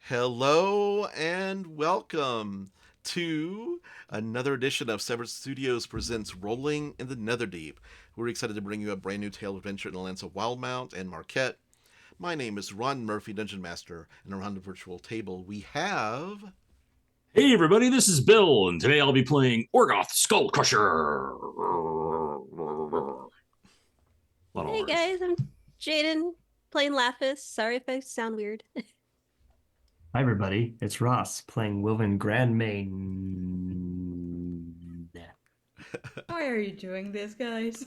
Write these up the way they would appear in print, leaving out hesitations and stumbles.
Hello and welcome to another edition of Severed Studios presents Rolling in the Netherdeep. We're excited to bring you a brand new tale of adventure in the lands of Wildmount and Marquette. My name is Ron Murphy, Dungeon Master, and around the virtual table we have... Hey everybody, this is Bill, and today I'll be playing Orgoth, Skullcrusher. Hey guys, I'm Jaiden, playing Laphus. Sorry if I sound weird. Hi everybody, it's Ross playing Wilvan Grandmane. Why are you doing this, guys?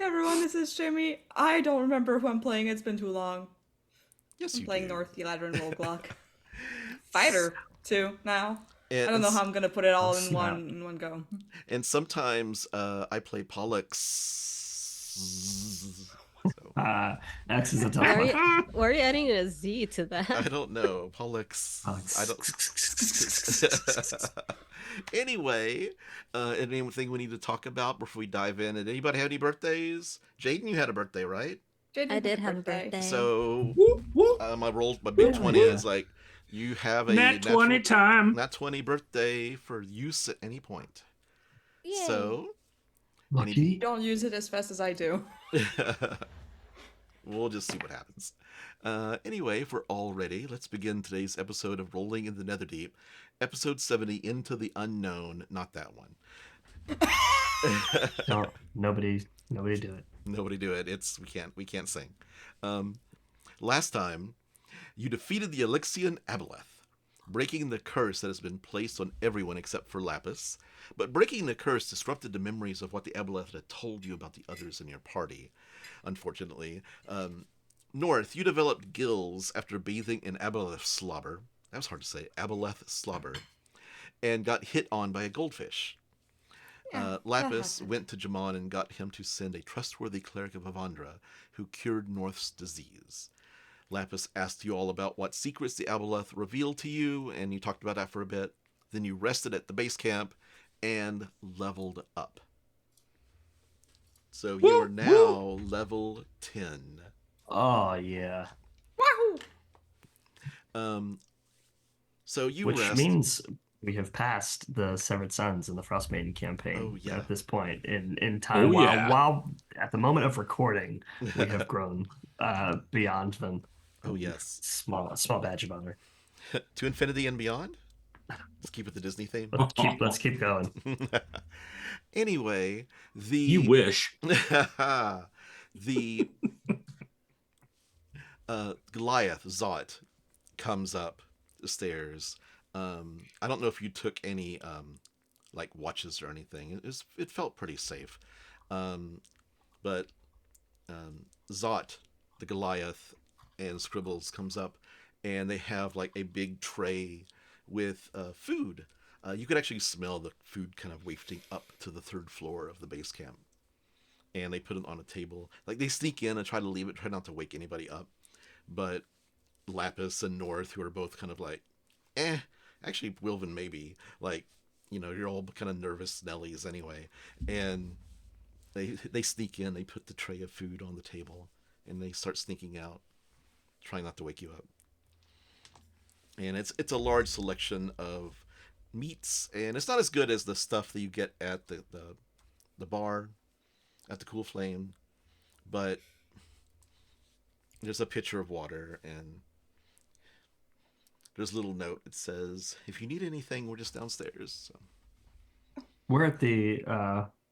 Everyone, this is Jaime. I don't remember who I'm playing. It's been too long. Yes, I'm you playing do. North Eladrin Rollblock. Fighter too now. And, I don't know how I'm gonna put it all in snap. one go. And sometimes I play Pollux. So, X is a tough Why one. are you adding a Z to that? I don't know. Pollux. I don't. Anyway, anything we need to talk about before we dive in? Did anybody have any birthdays? Jaiden, you had a birthday, right? Jaiden I had did have a birthday. So my big Yeah, 20 yeah. is like you have a Nat 20 time. Nat 20 birthday for use at any point. Yay. So Lucky. Don't use it as fast as I do. we'll just see what happens. Anyway, if we're all ready, let's begin today's episode of Rolling in the Netherdeep, episode 70, Into the Unknown. Not that one. No, nobody do it. Nobody do it. We can't sing. Last time, you defeated the Elixian Aboleth, breaking the curse that has been placed on everyone except for Laphus. But breaking the curse disrupted the memories of what the Aboleth had told you about the others in your party. Unfortunately, North, you developed gills after bathing in Aboleth slobber. That was hard to say. Aboleth slobber, and got hit on by a goldfish. Yeah, Laphus went to Jamon and got him to send a trustworthy cleric of Avandra who cured North's disease. Laphus asked you all about what secrets the Aboleth revealed to you, and you talked about that for a bit. Then you rested at the base camp and leveled up. So you are now level 10. Oh yeah. Wahoo! So you Which rest. means we have passed the Severed Sons in the Frostmaiden campaign Oh, yeah. at this point in time. Oh, yeah. While at the moment of recording, we have grown beyond them. Oh yes. Small badge of honor. To infinity and beyond? Let's keep it the Disney theme. Let's keep going. Anyway, You wish. the Goliath, Zot, comes up the stairs. I don't know if you took any like watches or anything. It felt pretty safe. But Zot, the Goliath, and Scribbles comes up, and they have like a big tray with food. You could actually smell the food kind of wafting up to the third floor of the base camp. And they put it on a table. Like, they sneak in and try to leave it, try not to wake anybody up. But Laphus and North, who are both kind of like, actually, Wilvan maybe. Like, you know, you're all kind of nervous Nellies anyway. And they sneak in, they put the tray of food on the table, and they start sneaking out, trying not to wake you up. And it's a large selection of meats, and it's not as good as the stuff that you get at the bar, at the Cool Flame, but there's a pitcher of water, and there's a little note that says, if you need anything, we're just downstairs. So. We're at the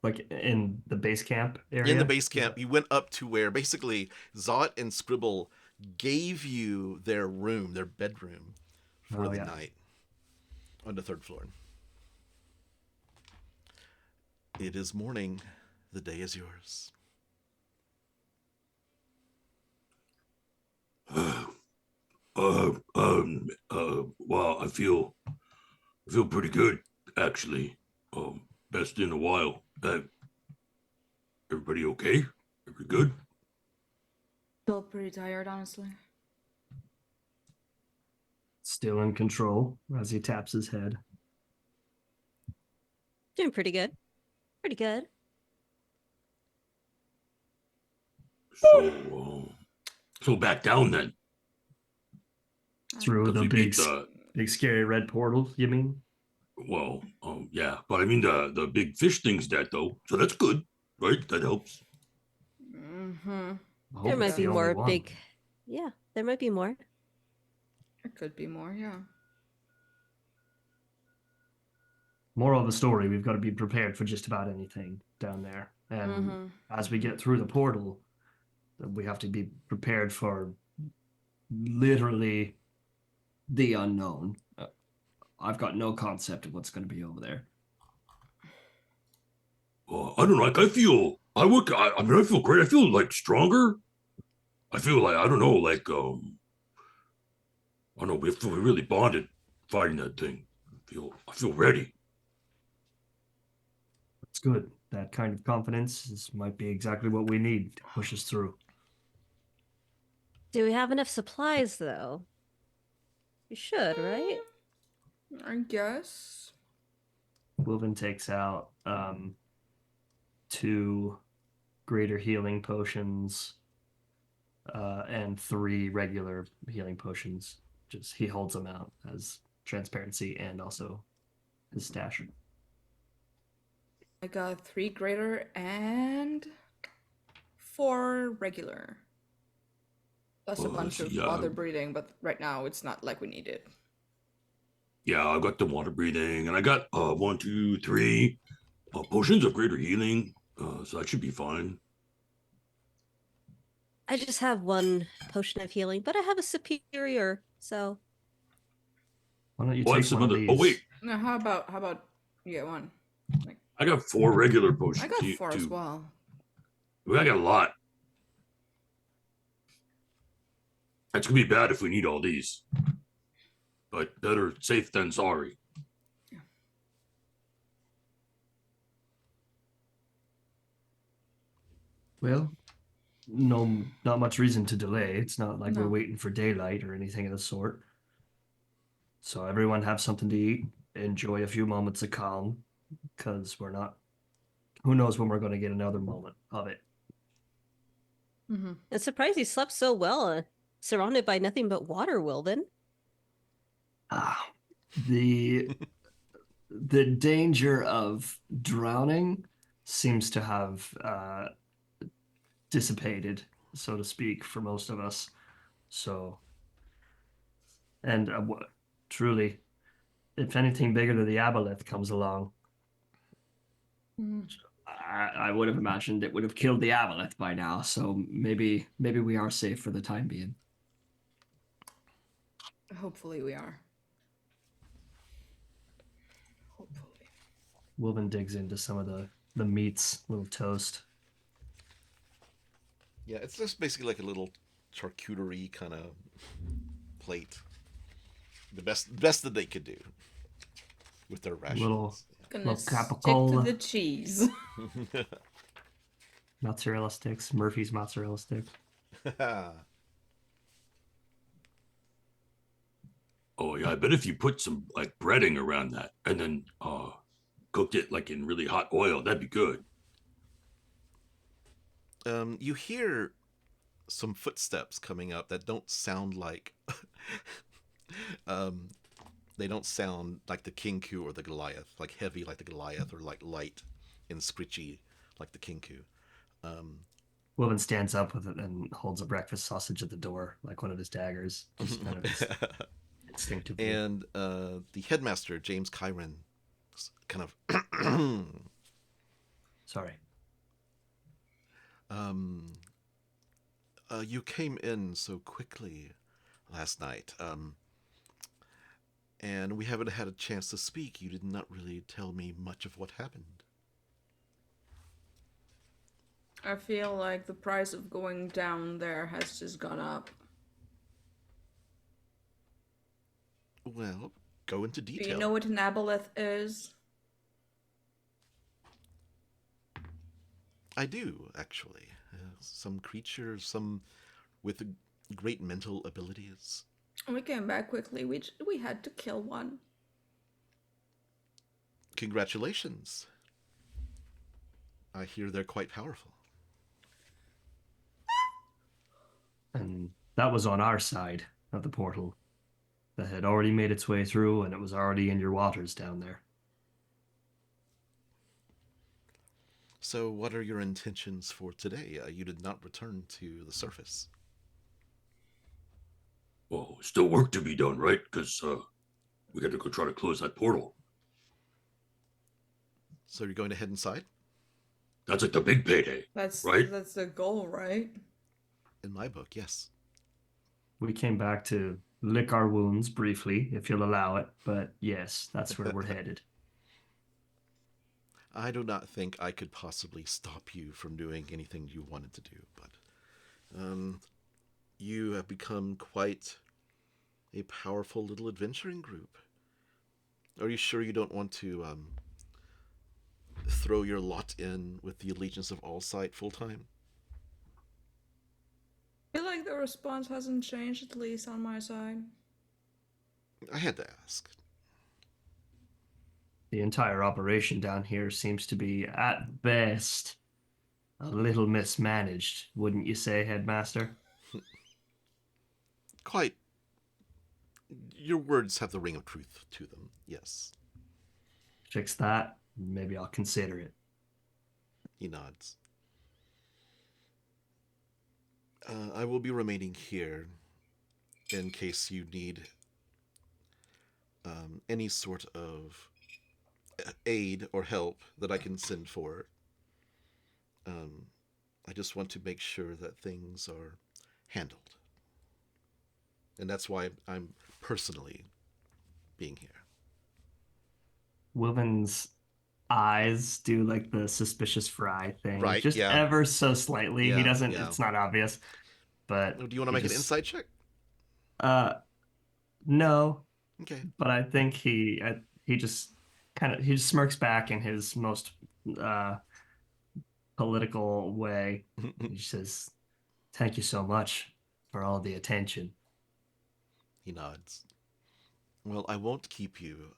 like in the base camp area. In the base camp, you went up to where basically Zot and Scribble gave you their room, their bedroom, for the night on the 3rd floor. It is morning. The day is yours. Well, I feel pretty good, actually. Best in a while. Everybody okay? Everybody good? Still pretty tired, honestly. Still in control as he taps his head. Doing pretty good. Pretty good. So back down then. Through the big scary red portal, you mean? Well, yeah, but I mean the big fish thing's dead though, so that's good, right? That helps. Mm-hmm. There might be more big. Yeah, there might be more. There could be more, yeah. Moral of the story, we've got to be prepared for just about anything down there. And as we get through the portal, we have to be prepared for literally the unknown. I've got no concept of what's going to be over there. I don't know. Like I feel great. I feel like stronger. I feel like I don't know. Like I don't know. We really bonded fighting that thing. I feel ready. That's good. That kind of confidence might be exactly what we need to push us through. Do we have enough supplies, though? We should, right? I guess. Wilvan takes out 2 greater healing potions and 3 regular healing potions. Just he holds them out as transparency and also his stash. I got 3 greater and 4 regular. Plus a bunch of water breathing, but right now it's not like we need it. Yeah, I got the water breathing, and I got 1, 2, 3 potions of greater healing, so that should be fine. I just have 1 potion of healing, but I have a superior, so. Why don't you take some of these? Oh wait. No, how about you get 1? Like, I got 4 regular potions. I got 4 as well. I got a lot. That's gonna be bad if we need all these. But better safe than sorry. Yeah. Well, no, not much reason to delay. It's not like we're waiting for daylight or anything of the sort. So everyone have something to eat. Enjoy a few moments of calm, because we're not. Who knows when we're going to get another moment of it? It's surprised you slept so well, surrounded by nothing but water, Wilvan. The danger of drowning seems to have dissipated, so to speak, for most of us. So, and truly, if anything bigger than the aboleth comes along, I would have imagined it would have killed the aboleth by now. So maybe we are safe for the time being. Hopefully we are. Hopefully. Wilvan digs into some of the meats, little toast. Yeah, it's just basically like a little charcuterie kind of plate. The best that they could do with their rations. Little Capicola. Stick to the cheese. Mozzarella sticks, Murphy's mozzarella stick. Oh yeah, I bet if you put some like breading around that and then cooked it like in really hot oil, that'd be good. You hear some footsteps coming up that don't sound like they don't sound like the Kinku or the Goliath, like heavy like the Goliath, or like light and scritchy like the Kinku. Wilvan stands up with it and holds a breakfast sausage at the door, like one of his daggers. Just kind of instinctively. And the headmaster, James Kyron, kind of Sorry. You came in so quickly last night, and we haven't had a chance to speak. You did not really tell me much of what happened. I feel like the price of going down there has just gone up. Well, go into detail. Do you know what an aboleth is? I do, actually. Some creature, some with great mental abilities. We came back quickly. We had to kill one. Congratulations. I hear they're quite powerful. And that was on our side of the portal that had already made its way through, and it was already in your waters down there. So what are your intentions for today? You did not return to the surface. Well, still work to be done, right? Because we got to go try to close that portal. So you're going to head inside? That's like the big payday. That's right. That's the goal, right? In my book, yes. We came back to lick our wounds briefly, if you'll allow it, but yes, that's where we're headed. I do not think I could possibly stop you from doing anything you wanted to do, but you have become quite a powerful little adventuring group. Are you sure you don't want to throw your lot in with the allegiance of Allsight full time? I feel like the response hasn't changed, at least on my side. I had to ask. The entire operation down here seems to be, at best, a little mismanaged, wouldn't you say, Headmaster? Quite. Your words have the ring of truth to them, yes. Fix that, maybe I'll consider it. He nods. I will be remaining here in case you need any sort of aid or help that I can send for. I just want to make sure that things are handled. And that's why I'm personally being here. Wilvan's eyes do like the suspicious fry thing. Right, just yeah. ever so slightly. Yeah, He doesn't, yeah. it's not obvious. But Do you want to make an insight check? No. Okay. But I think he just he just smirks back in his most political way. He says, "Thank you so much for all the attention." He nods. Well, I won't keep you.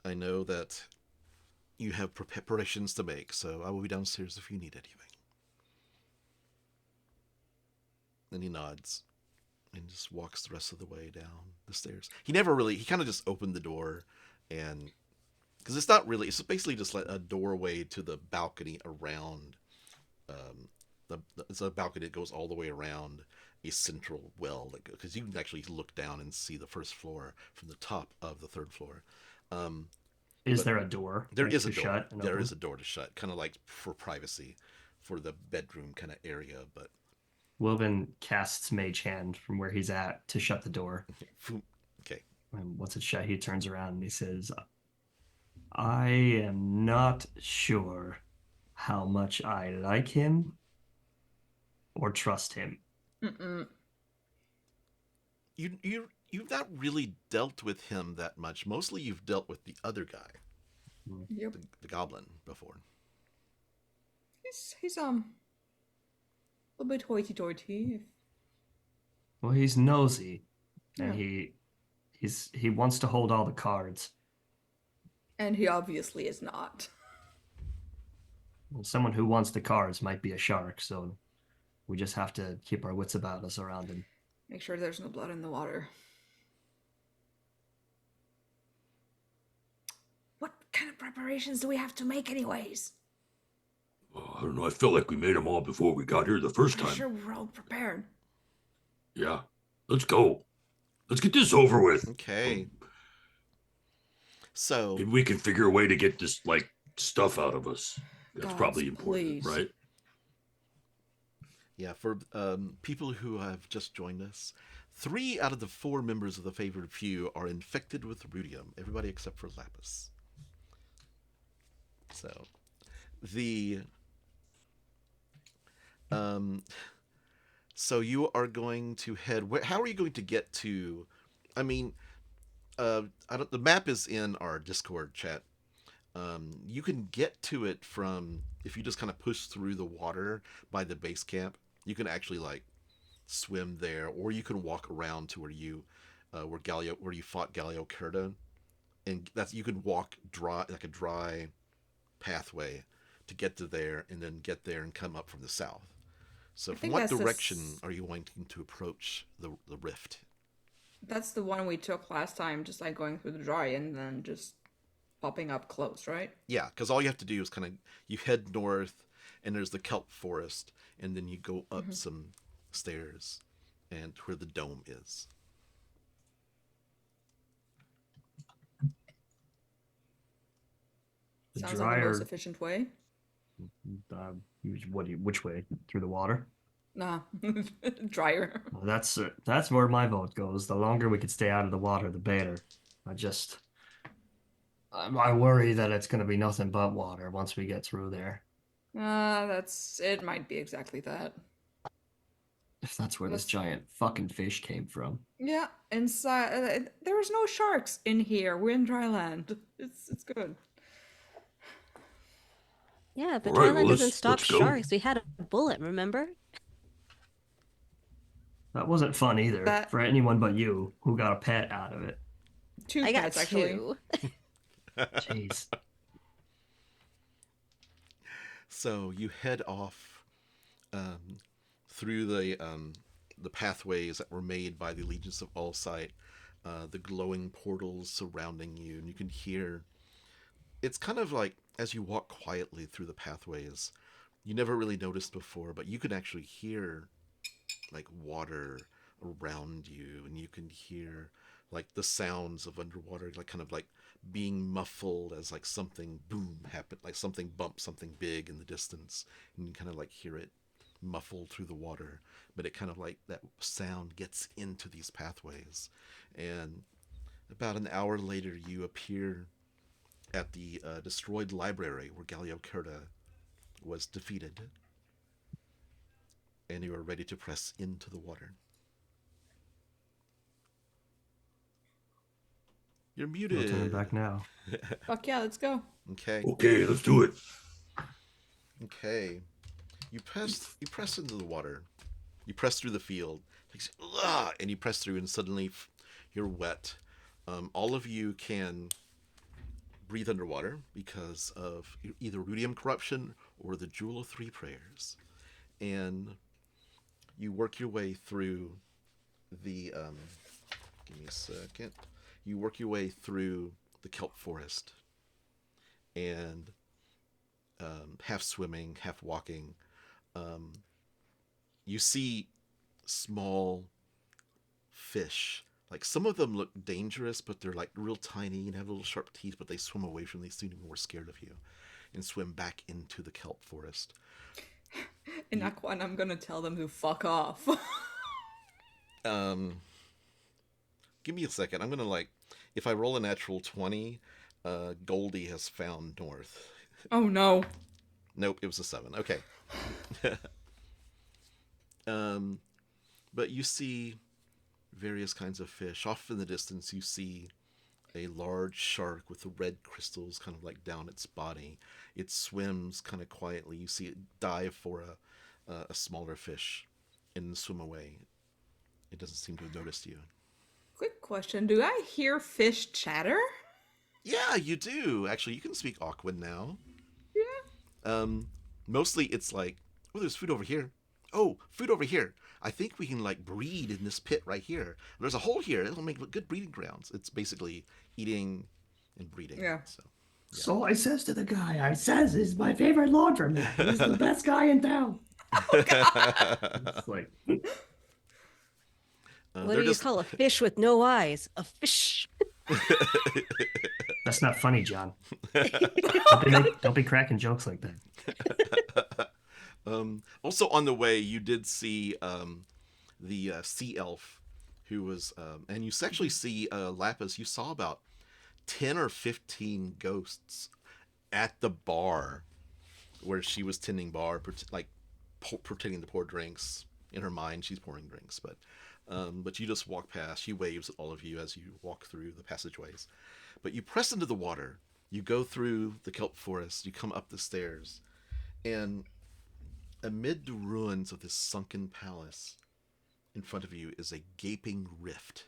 I know that you have preparations to make, so I will be downstairs if you need anything. Then he nods and just walks the rest of the way down the stairs. He kind of just opened the door, and because it's basically just like a doorway to the balcony around. It's a balcony that goes all the way around a central well, because you can actually look down and see the first floor from the top of the third floor. Is there a door? There is a door. Shut There is a door to shut, kind of like for privacy, for the bedroom kind of area. But Wilvan casts Mage Hand from where he's at to shut the door. Okay. And once it's shut, he turns around and he says, "I am not sure how much I like him or trust him." You've not really dealt with him that much. Mostly you've dealt with the other guy. Yep. The goblin before. He's a little bit hoity-toity. Well, he's nosy, and Yeah. he wants to hold all the cards. And he obviously is not. Someone who wants the cards might be a shark, so we just have to keep our wits about us around him. Make sure there's no blood in the water. What kind of preparations do we have to make anyways? I don't know. I felt like we made them all before we got here the first I'm time. sure we're all prepared. Yeah. Let's go. Let's get this over with. Okay. So If we can figure a way to get this like stuff out of us, that's Gods, probably important, please. right? yeah, for people who have just joined us, 3 out of the 4 members of the Favoured Few are infected with rudium. Everybody except for Laphus. So, so you are going to head. How are you going to get to? I mean, the map is in our Discord chat. You can get to it from if you just kind of push through the water by the base camp. You can actually like swim there, or you can walk around to where you fought Galio Curta, and you can walk a dry pathway to get to there, and then get there and come up from the south. So, from what direction are you wanting to approach the rift? That's the one we took last time, just like going through the dry and then just popping up close, right? Yeah, because all you have to do is you head north, and there's the kelp forest, and then you go up some stairs, and where the dome is. Sounds like the most efficient way. Which way? Through the water? Nah, drier. Well, that's where my vote goes. The longer we could stay out of the water, the better. I worry that it's going to be nothing but water once we get through there. It might be exactly that. If that's where this giant fucking fish came from. Yeah, inside there's no sharks in here. We're in dry land. It's good. Yeah, but All right, dryland doesn't let's stop go. sharks. We had a bullet, remember? That wasn't fun either for anyone but you who got a pet out of it. 2 I got pets, actually. 2. Jeez. So you head off through the pathways that were made by the Allegiance of Allsight, the glowing portals surrounding you, and you can hear. It's kind of like as you walk quietly through the pathways, you never really noticed before, but you can actually hear like water around you, and you can hear like the sounds of underwater, like kind of like being muffled as like something boom happened, like something bumped something big in the distance, and you kind of like hear it muffled through the water, but it kind of like that sound gets into these pathways. And about an hour later, you appear at the destroyed library where Galio Curta was defeated, and you are ready to press into the water. You're muted. No turning back now. Fuck yeah, let's go. Okay. Okay, let's do it. Okay. You press into the water. You press through the field. And you press through, and suddenly you're wet. All of you can breathe underwater because of either rudium corruption or the Jewel of 3 Prayers. And you work your way through the... give me a second. You work your way through the kelp forest. And half swimming, half walking, you see small fish. Like, some of them look dangerous, but they're like real tiny and have little sharp teeth, but they swim away from you. They seem more scared of you and swim back into the kelp forest. In Aquan, I'm gonna tell them to fuck off. Give me a second. I'm gonna if I roll a natural 20, Goldie has found north. Oh no. Nope, it was a 7. Okay. But you see various kinds of fish. Off in the distance, you see a large shark with the red crystals kind of like down its body. It swims kind of quietly. You see it dive for a smaller fish and swim away. It doesn't seem to have noticed you. Quick question. Do I hear fish chatter? Yeah, you do. Actually, you can speak Aquan now. Yeah. Mostly it's like, oh, there's food over here. Oh, food over here. I think we can breed in this pit right here. There's a hole here. It'll make good breeding grounds. It's basically eating and breeding. Yeah. So I says to the guy, I says he's my favorite laundromat. He's the best guy in town. Oh god. It's like, What do you call a fish with no eyes? A fish. That's not funny, John. Don't be cracking jokes like that. Also on the way, you did see the sea elf who was, and you actually see Laphus. You saw about 10 or 15 ghosts at the bar where she was tending bar, pretending to pour drinks. In her mind, she's pouring drinks, but you just walk past. She waves at all of you as you walk through the passageways. But you press into the water. You go through the kelp forest. You come up the stairs, and amid the ruins of this sunken palace, in front of you is a gaping rift,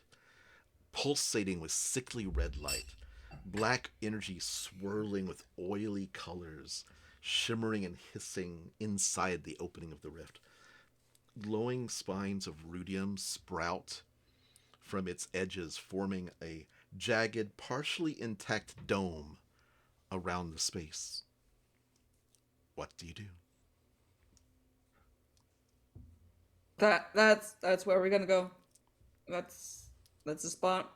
pulsating with sickly red light, black energy swirling with oily colors, shimmering and hissing inside the opening of the rift. Glowing spines of rudium sprout from its edges, forming a jagged, partially intact dome around the space. What do you do? That's where we're gonna go. That's the spot.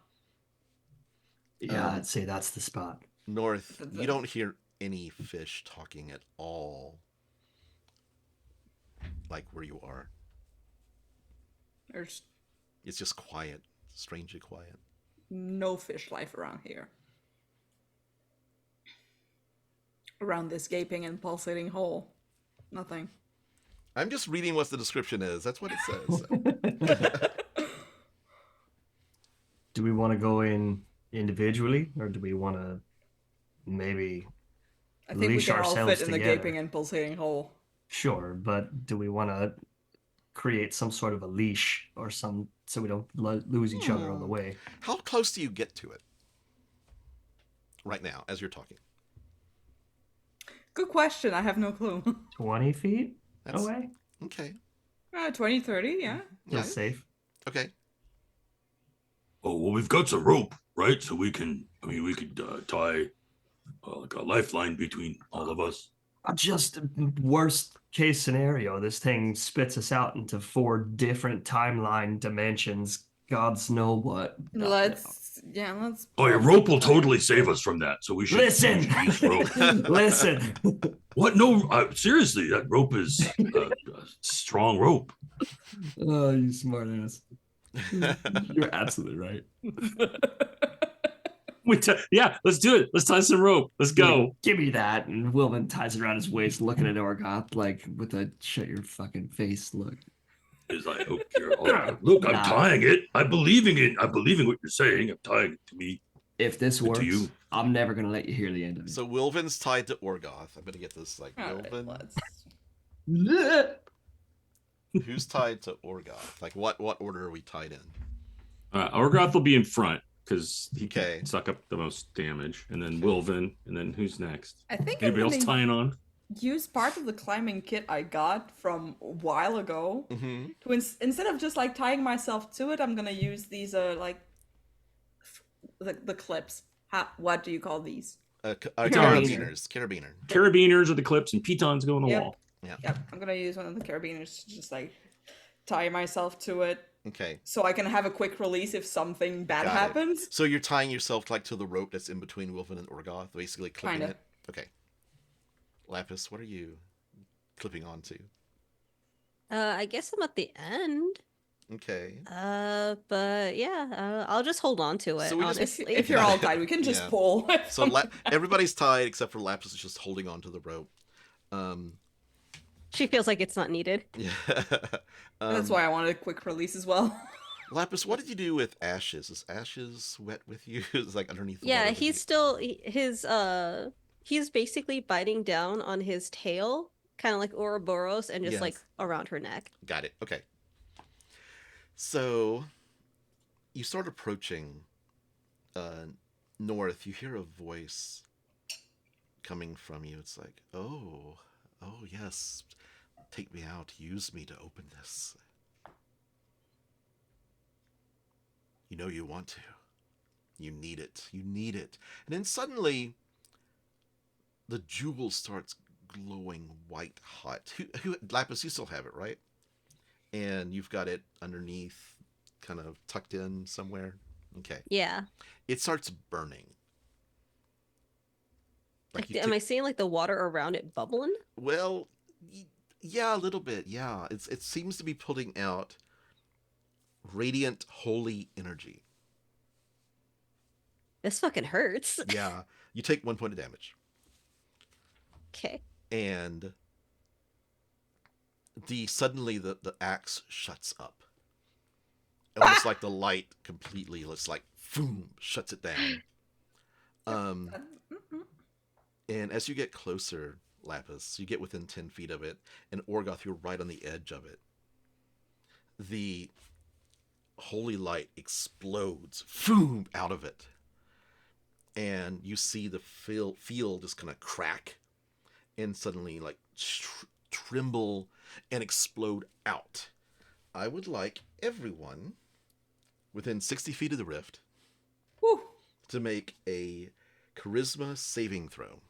Yeah, I'd say that's the spot. North, you don't hear any fish talking at all, like where you are. There's It's just quiet, strangely quiet. no fish life around here. Around this gaping and pulsating hole. Nothing. I'm just reading what the description is. That's what it says. Do we want to go in individually, or do we want to maybe I think we leash can all ourselves fit in the together? gaping and pulsating hole. Sure, but do we want to create some sort of a leash or some so we don't lose each other on the way? How close do you get to it right now as you're talking? Good question. I have no clue. 20 feet away? Okay. 20, 30, yeah. That's safe. Okay. Oh, well, we've got some rope, right? So we could tie like a lifeline between all of us. Just worst case scenario, this thing spits us out into 4 different timeline dimensions. Gods know what. Let's. Oh, yeah, rope will totally save us from that. So we should Listen! use rope. Listen! What? No, seriously, that rope is a strong rope. Oh, you smart ass. You're absolutely right. Yeah, let's do it. Let's tie some rope. Let's go. Like, give me that. And Wilvan ties it around his waist, looking at Orgoth like with a shut your fucking face look. Is like, okay, look, I'm tying it. I believe in it. I believe in what you're saying. I'm tying it to me. If this To works, you. I'm never gonna let you hear the end of it. So Wilvan's tied to Orgoth. I'm gonna get this Wilvan. Let's. Who's tied to Orgoth? Like what order are we tied in? Orgoth will be in front because he Okay. can suck up the most damage, and then Wilvan, and then who's next? I think Anybody else tying on? use part of the climbing kit I got from a while ago Mm-hmm. to instead of just like tying myself to it, I'm gonna use these the clips. What do you call these? Carabiners. Carabiners are the clips, and pitons go on the Yep. wall. Yep, I'm gonna use one of the carabiners to just like tie myself to it Okay. so I can have a quick release if something bad Got it. happens. So you're tying yourself like to the rope that's in between Wilvan and Orgoth, basically clipping Kinda. it. Okay. Laphus, what are you clipping onto? I guess I'm at the end. Okay. But yeah, I'll just hold on to it. So we just- honestly, If you're all tied, we can just Yeah. pull. So everybody's tied except for Laphus is just holding onto the rope. she feels like it's not needed. Yeah. That's why I wanted a quick release as well. Laphus, what did you do with Ashes? Is Ashes wet with you? It's like underneath the Yeah, water with he's you? still he's basically biting down on his tail, kind of like Ouroboros, and just like Yes. around her neck. Got it. Okay. So you start approaching north. You hear a voice coming from you. It's like, oh yes, take me out. Use me to open this. You know you want to. You need it. You need it. And then suddenly, the jewel starts glowing white hot. Laphus, you still have it, right? And you've got it underneath, kind of tucked in somewhere. Okay. Yeah. It starts burning. Like you Am I seeing like the water around it bubbling? well, yeah, a little bit. Yeah, it seems to be putting out radiant, holy energy. This fucking hurts. Yeah, you take 1 point of damage, Okay. and suddenly the axe shuts up, almost like the light completely. It's like boom, shuts it down. And as you get closer, Laphus, you get within 10 feet of it, and Orgoth, you're right on the edge of it. The holy light explodes, boom, out of it. And you see the field just kind of crack and suddenly like tremble and explode out. I would like everyone within 60 feet of the rift to make a charisma saving throw.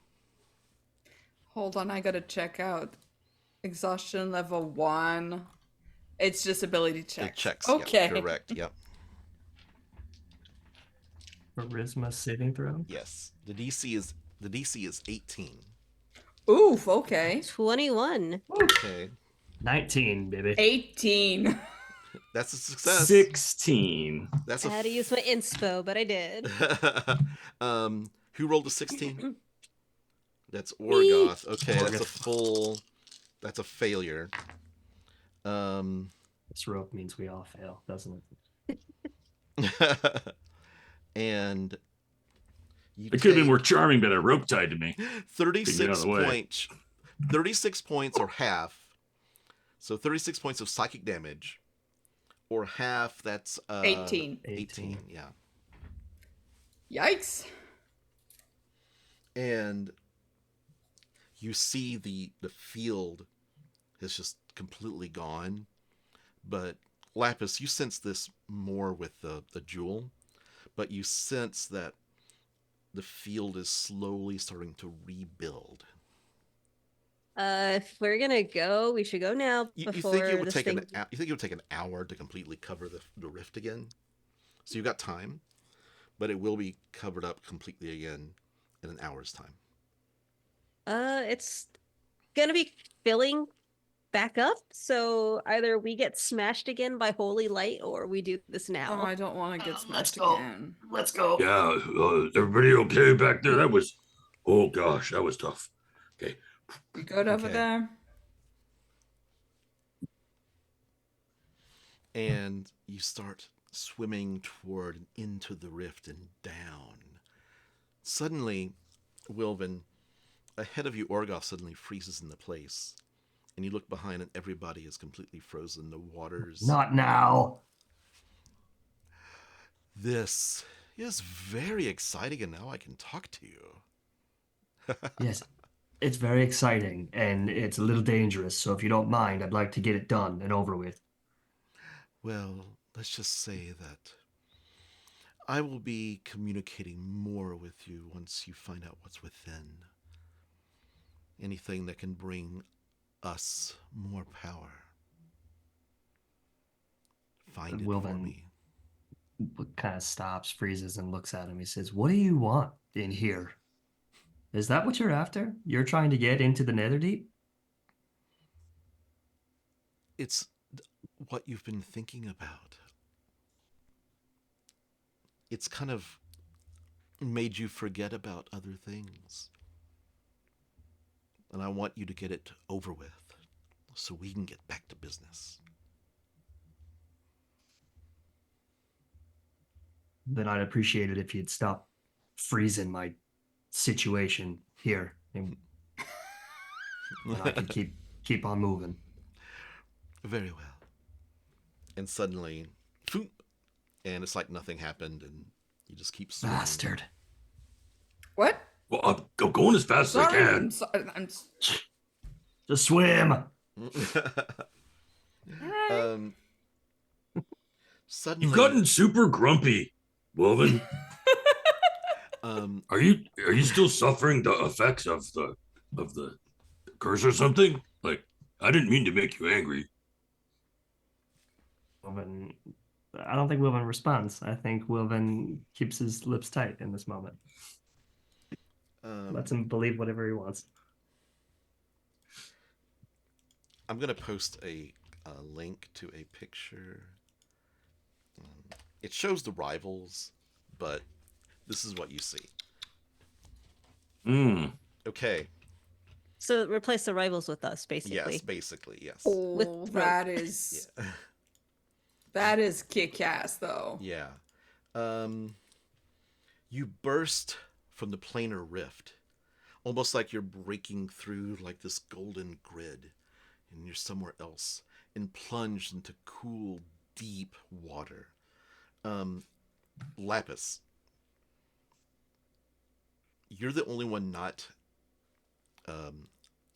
Hold on, I gotta check out. Exhaustion level 1. It's just ability checks. It checks. Okay. Yep, correct. Yep. Charisma saving throw. Yes. The DC is 18. Oof, okay. 21. Okay. 19, baby. 18. That's a success. 16. That's I had to use my inspo, but I did. Who rolled a 16? That's Orgoth. Okay, that's a failure. This rope means we all fail, doesn't it? And you It could have been more charming, but a rope tied to me. 36 way. points. 36 points or half. So 36 points of psychic damage. Or half, that's 18. 18, yeah. Yikes. And you see the field has just completely gone. But Laphus, you sense this more with the jewel, but you sense that the field is slowly starting to rebuild. If we're gonna go, we should go now You before think it would this take thing... you think it would take an hour to completely cover the rift again? So you've got time, but it will be covered up completely again in an hour's time. It's gonna be filling back up, so either we get smashed again by holy light or we do this now. Oh, I don't want to get smashed go. again. Let's go. Yeah, everybody okay back there? That was, oh gosh, that was tough. Okay. You good over Okay. there? And you start swimming toward and into the rift and down. Suddenly, Wilvan, ahead of you, Orgoth suddenly freezes into place. And you look behind and everybody is completely frozen. The waters... Not now. This is very exciting, and now I can talk to you. Yes, it's very exciting, and it's a little dangerous, so if you don't mind, I'd like to get it done and over with. Well, let's just say that I will be communicating more with you once you find out what's within. Anything that can bring us more power. Find it for Wilvan me. kind of stops, freezes, and looks at him. He says, "What do you want in here? Is that what you're after? You're trying to get into the Netherdeep?" It's what you've been thinking about. It's kind of made you forget about other things. And I want you to get it over with so we can get back to business. Then I'd appreciate it if you'd stop freezing my situation here, and I can keep on moving. Very well. And suddenly, phoom, and it's like nothing happened, and you just keep swimming. Bastard. What? Well, I'm going as fast as I Sorry, can. I'm sorry. Just swim. Alright. Suddenly, You've gotten super grumpy, Wilvan. Are you still suffering the effects of the curse or something? Like, I didn't mean to make you angry. Wilvan, I don't think Wilvan responds. I think Wilvan keeps his lips tight in this moment. Lets him believe whatever he wants. I'm gonna post a link to a picture. It shows the rivals, but this is what you see. Okay. So replace the rivals with us, basically. Yes, basically, yes. Oh, With that is that is kick-ass, though. Yeah. You burst from the planar rift, almost like you're breaking through like this golden grid, and you're somewhere else, and plunged into cool, deep water. Laphus, you're the only one not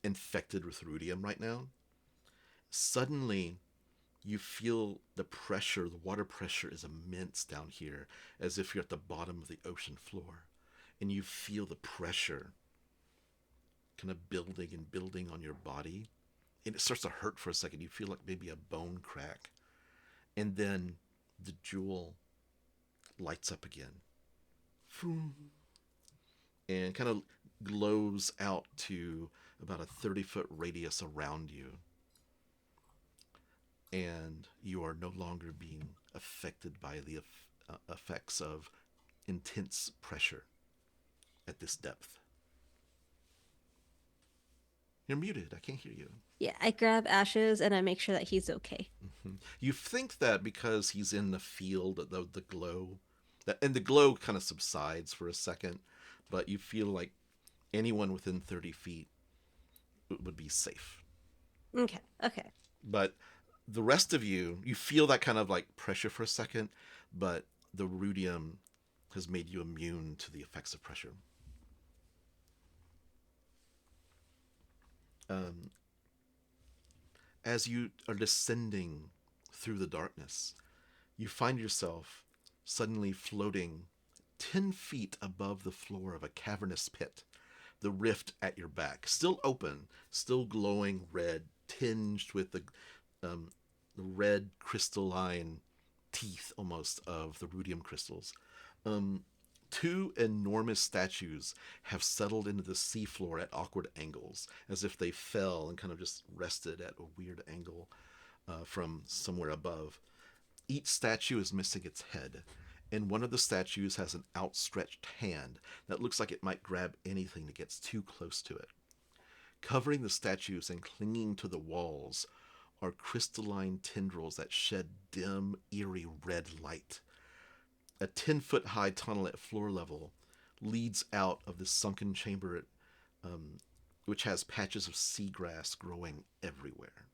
infected with rudium right now. Suddenly, you feel the pressure, the water pressure is immense down here, as if you're at the bottom of the ocean floor. And you feel the pressure kind of building and building on your body. And it starts to hurt for a second. You feel like maybe a bone crack. And then the jewel lights up again. And kind of glows out to about a 30-foot radius around you. And you are no longer being affected by the effects of intense pressure at this depth. You're muted. I can't hear you. Yeah, I grab Ashes and I make sure that he's okay. You think that because he's in the field, the glow, and the glow kind of subsides for a second, but you feel like anyone within 30 feet would be safe. Okay. But the rest of you feel that kind of like pressure for a second, but the rudium has made you immune to the effects of pressure. As you are descending through the darkness, you find yourself suddenly floating 10 feet above the floor of a cavernous pit, the rift at your back, still open, still glowing red, tinged with the red crystalline teeth almost of the rudium crystals. Two enormous statues have settled into the seafloor at awkward angles, as if they fell and kind of just rested at a weird angle from somewhere above. Each statue is missing its head, and one of the statues has an outstretched hand that looks like it might grab anything that gets too close to it. Covering the statues and clinging to the walls are crystalline tendrils that shed dim, eerie red light. A 10-foot high tunnel at floor level leads out of the sunken chamber, which has patches of seagrass growing everywhere.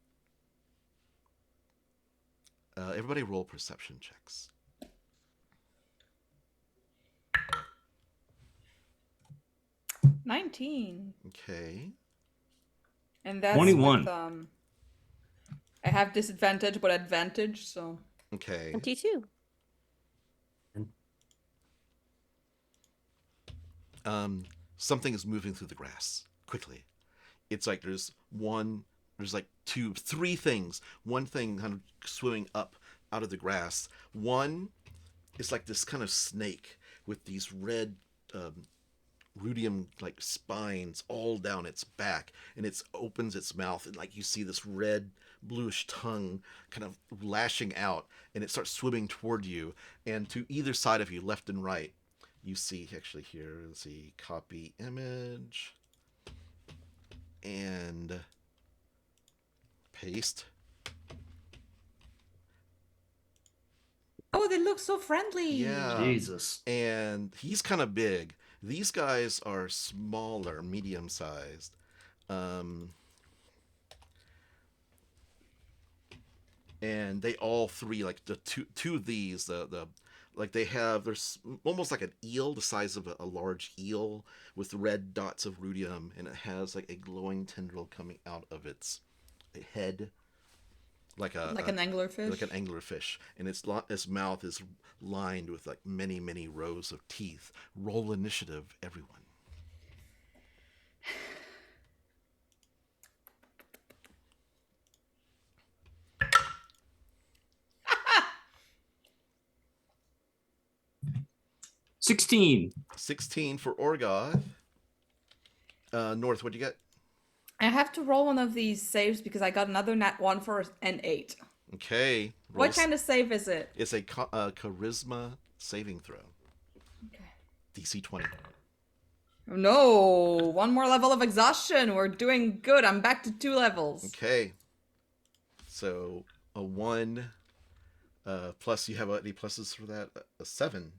Everybody roll perception checks. 19. Okay. And that's 21. with, I have disadvantage, but advantage, so. Okay. 22. Something is moving through the grass quickly. It's like there's like three things. One thing kind of swimming up out of the grass. One is like this kind of snake with these red rudium like spines all down its back, and it opens its mouth, and like you see this red bluish tongue kind of lashing out, and it starts swimming toward you. And to either side of you, left and right, you see actually here, let's see, copy image and paste. Oh, they look so friendly. Yeah. Jesus. And he's kind of big. These guys are smaller, medium-sized. And they all three, like the two of these, like there's almost like an eel, the size of a large eel with red dots of rudium, and it has like a glowing tendril coming out of its head, like an anglerfish. Like an anglerfish, and its mouth is lined with like many rows of teeth. Roll initiative, everyone. $16. 16 for Orgoth. North, what'd you get? I have to roll one of these saves because I got another nat 1 for an 8. Okay. What kind of save is it? It's a charisma saving throw. Okay. DC 20. No, one more level of exhaustion. We're doing good. I'm back to 2 levels. Okay. So a 1 plus, you have any pluses for that? A 7.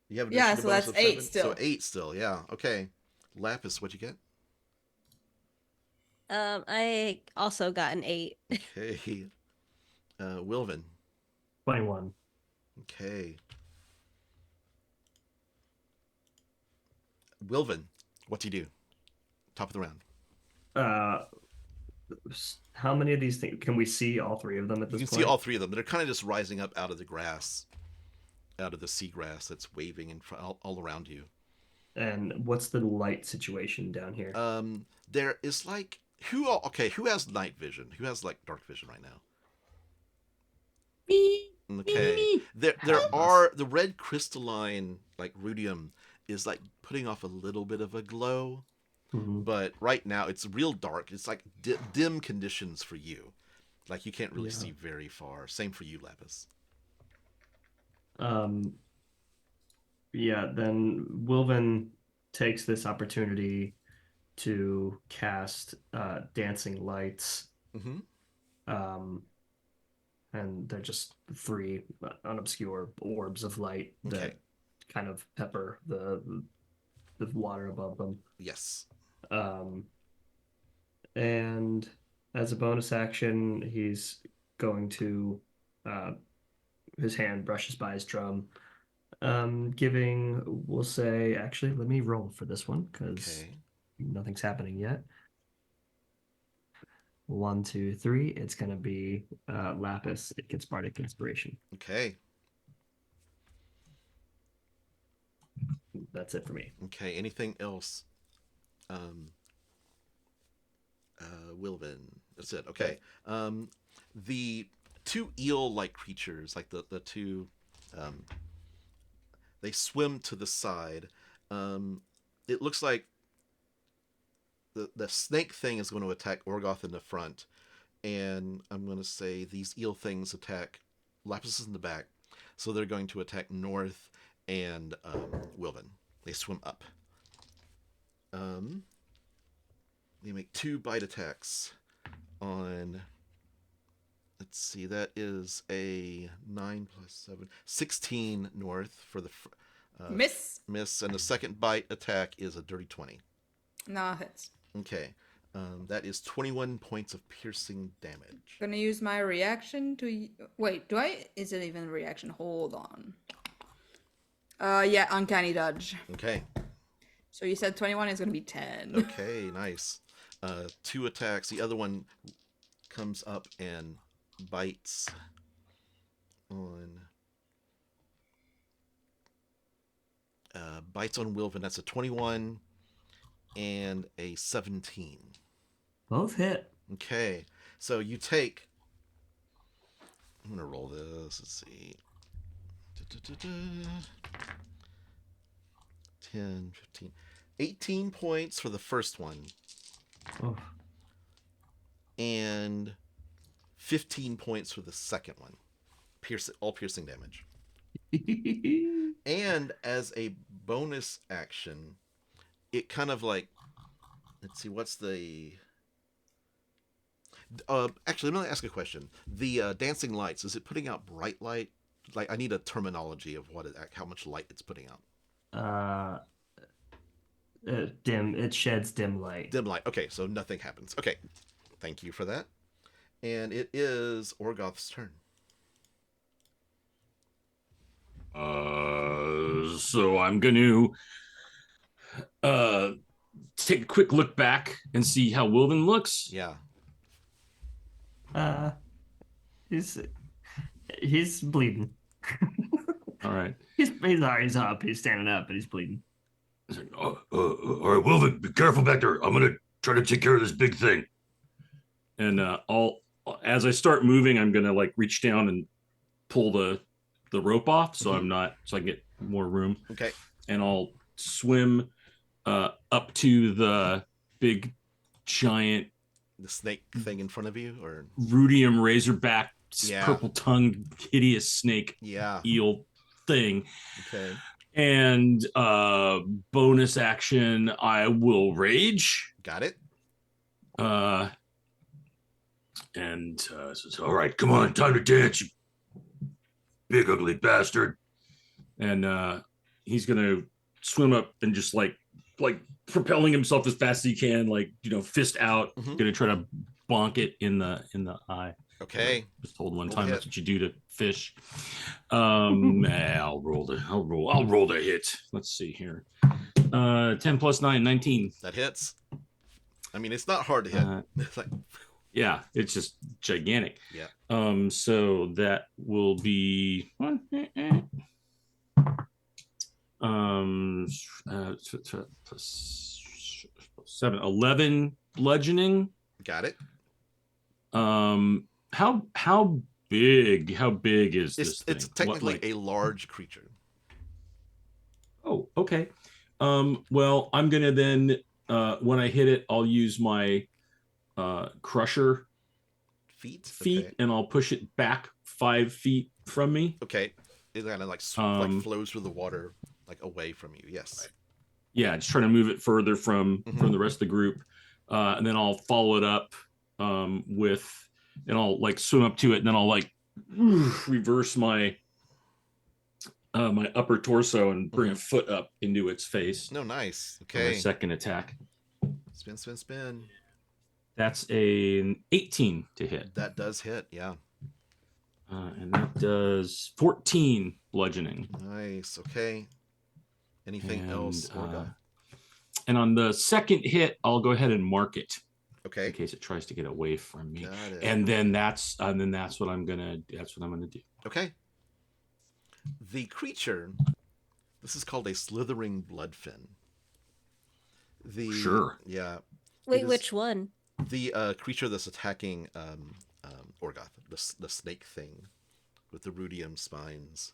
You have an Yeah, additional so bonus that's of 8 7? still. So 8 still, yeah. Okay. Laphus, what'd you get? I also got an 8. Okay. Wilvan. 21. Okay. Wilvan, what do you do? Top of the round. How many of these things can we see? All 3 of them at You this can point? see all 3 of them. They're kind of just rising up out of the grass, out of the seagrass that's waving in front, all around you. And what's the light situation down here? There is like who has night vision? Who has like dark vision right now? Me. Okay. There are the red crystalline like rudium is like putting off a little bit of a glow, but right now it's real dark. It's like dim conditions for you. Like you can't really see very far. Same for you, Laphus. Yeah, then Wilvan takes this opportunity to cast dancing lights. And they're just 3 unobscure orbs of light that kind of pepper the water above them. Yes. And as a bonus action, he's going to his hand brushes by his drum, giving, we'll say, actually, let me roll for this one because nothing's happening yet. 1, 2, 3. It's gonna be Laphus. It gets bardic inspiration. Okay. That's it for me. Okay. Anything else? Wilvan. That's it. Okay. The 2 eel-like creatures, like the 2, they swim to the side. It looks like the snake thing is going to attack Orgoth in the front, and I'm going to say these eel things attack Laphus is in the back, so they're going to attack North and Wilvan. They swim up. They make 2 bite attacks on. Let's see, that is a 9 plus 7, 16 North for the Miss. and the second bite attack is a dirty 20. Nah, hits. Okay. That is 21 points of piercing damage. Gonna use my reaction to... Wait, do I... Is it even a reaction? Hold on. Yeah, uncanny dodge. Okay. So you said 21 is gonna be 10. Okay, nice. 2 attacks. The other one comes up and bites on... bites on Wilvan. That's a 21 and a 17. Both hit. Okay, so you take... I'm going to roll this. Let's see. 10, 15... 18 points for the first one. Oh. And 15 points for the second one. All piercing damage. And as a bonus action, it kind of like... Let's see, what's the... actually, let me ask a question. The dancing lights, is it putting out bright light? Like, I need a terminology of how much light it's putting out. Dim. It sheds dim light. Dim light. Okay, so nothing happens. Okay, thank you for that. And it is Orgoth's turn. So I'm going to take a quick look back and see how Wilvan looks. Yeah. He's bleeding. All right. He's up. He's standing up, but he's bleeding. All right, Wilvan, be careful back there. I'm gonna try to take care of this big thing. And as I start moving, I'm gonna like reach down and pull the rope off, so I can get more room. Okay. And I'll swim up to the big giant The snake thing in front of you, or rudium razorback, Yeah. purple-tongued, hideous snake yeah. eel thing. Okay. And bonus action, I will rage. Got it. Says, All right, come on, time to dance, you big ugly bastard. and he's gonna swim up and just like propelling himself as fast as he can, like, you know, fist out, Mhm. gonna try to bonk it in the eye. Okay. Just told one Roll time the that's hit. what you do to fish. I'll roll the hit. Let's see here. 10 plus 9, 19. That hits. I mean, it's not hard to hit. It's like, Yeah, it's just gigantic. yeah. So that will be plus 7, 11 bludgeoning. Got it. How big is this thing? It's technically a large creature. Oh, okay. Well, I'm gonna then when I hit it, I'll use my crusher Feet. feet, Okay. and I'll push it back 5 feet from me. Okay. It kind of like flows through the water, like away from you. Yes. Yeah, just trying to move it further from Mhm. the rest of the group, and then I'll follow it up with, and I'll like swim up to it, and then I'll like reverse my my upper torso and bring a foot up into its face. No, nice. For my Okay. second attack. Spin, spin, spin. That's an 18 to hit. That does hit. Yeah. And that does 14 bludgeoning. Nice. Okay. Anything else, Orgoth? And on the second hit, I'll go ahead and mark it Okay. in case it tries to get away from me. Got it. And then that's what I'm gonna do. Okay. The creature. This is called a slithering bloodfin. Sure. Yeah. Wait, is- which one? The creature that's attacking Orgoth, the snake thing with the rudium spines.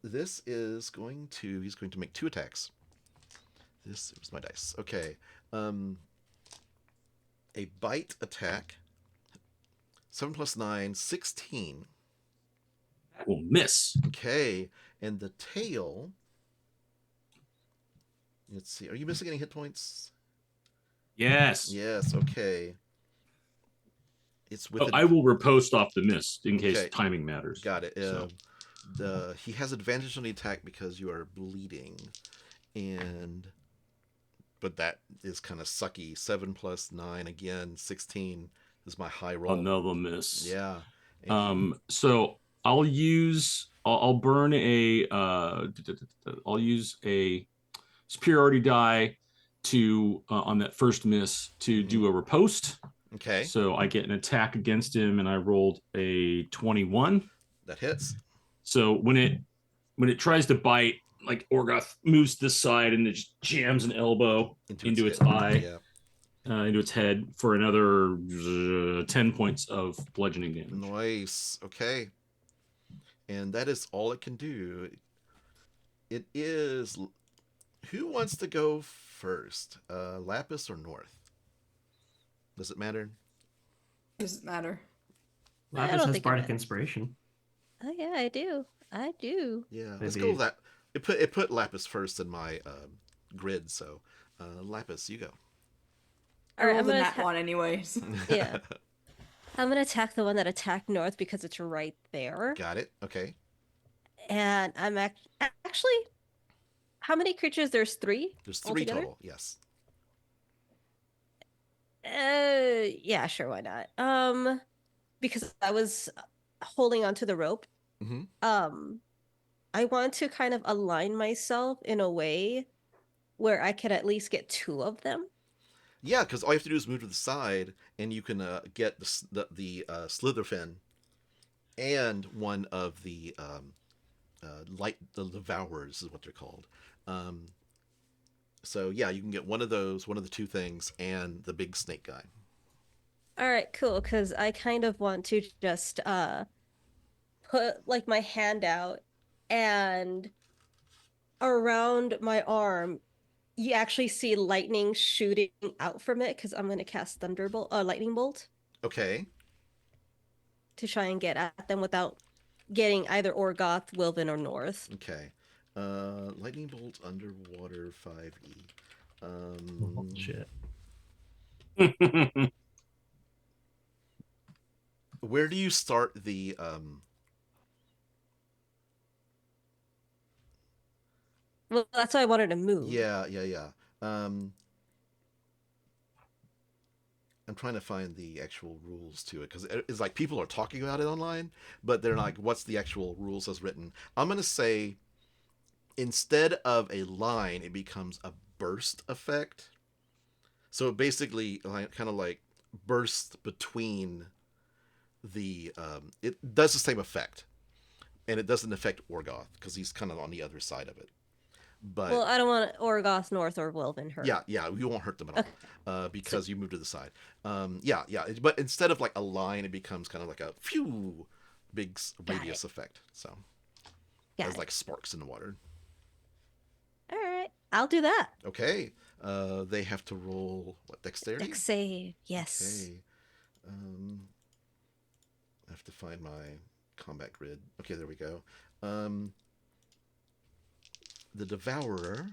This is going to. He's going to make 2 attacks. This was my dice. Okay. A bite attack. 7 plus 9, 16. That will miss. Okay. And the tail. Let's see. Are you missing any hit points? Yes. Yes. Okay. It's with. I will repost off the miss in case Okay. timing matters. Got it. So. He has advantage on the attack because you are bleeding, but that is kind of sucky. 7 plus 9 again, 16 is my high roll. Another miss. Yeah. So I'll burn a I'll use a superiority die to on that first miss to do a riposte. Okay. So I get an attack against him, and I rolled a 21. That hits. So when it tries to bite, like Orgoth moves this side and it just jams an elbow into its head. eye, Yeah. into its head for another 10 points of bludgeoning damage. Nice. Okay. And that is all it can do. It is. Who wants to go first? Laphus or North? Does it matter? Doesn't matter. I Laphus don't has think it bardic matters. inspiration. Oh yeah, I do. Yeah. Let's Maybe- go with that. It put Laphus first in my grid. So, Laphus, you go. I All right, rolled I'm a gonna nat one anyways. Yeah. I'm gonna attack the one that attacked North because it's right there. Got it. Okay. And I'm actually, how many creatures? There's 3. There's 3 Altogether? total. Yes. Yeah, sure, why not? Because I was holding onto the rope. Mhm. I want to kind of align myself in a way where I can at least get 2 of them. Yeah, because all you have to do is move to the side, and you can get the Slitherfin and one of the the Devourers is what they're called. So yeah, you can get one of those, one of the 2 things, and the big snake guy. All right, cool. Because I kind of want to just put like my hand out, and around my arm You actually see lightning shooting out from it because I'm going to cast lightning bolt Okay. to try and get at them without getting either Orgoth, Wilvan, or North. Okay. Lightning bolt underwater 5e. Oh, shit. Where do you start the Well, that's why I wanted to move. Yeah. I'm trying to find the actual rules to it because it's like people are talking about it online, but they're like, "What's the actual rules as written?" I'm gonna say instead of a line, it becomes a burst effect. So it basically kind of like bursts between the. It does the same effect, and it doesn't affect Orgoth because he's kind of on the other side of it. But Well, I don't want Orgoth, North, or Wilvan hurt. yeah, you won't hurt them at all Okay. because you move to the side. Yeah. But instead of like a line, it becomes kind of like a phew, big radius effect. So there's like sparks in the water. All right, I'll do that. Okay. They have to roll what, dexterity? Dex save, yes. Okay. I have to find my combat grid. Okay, there we go. The Devourer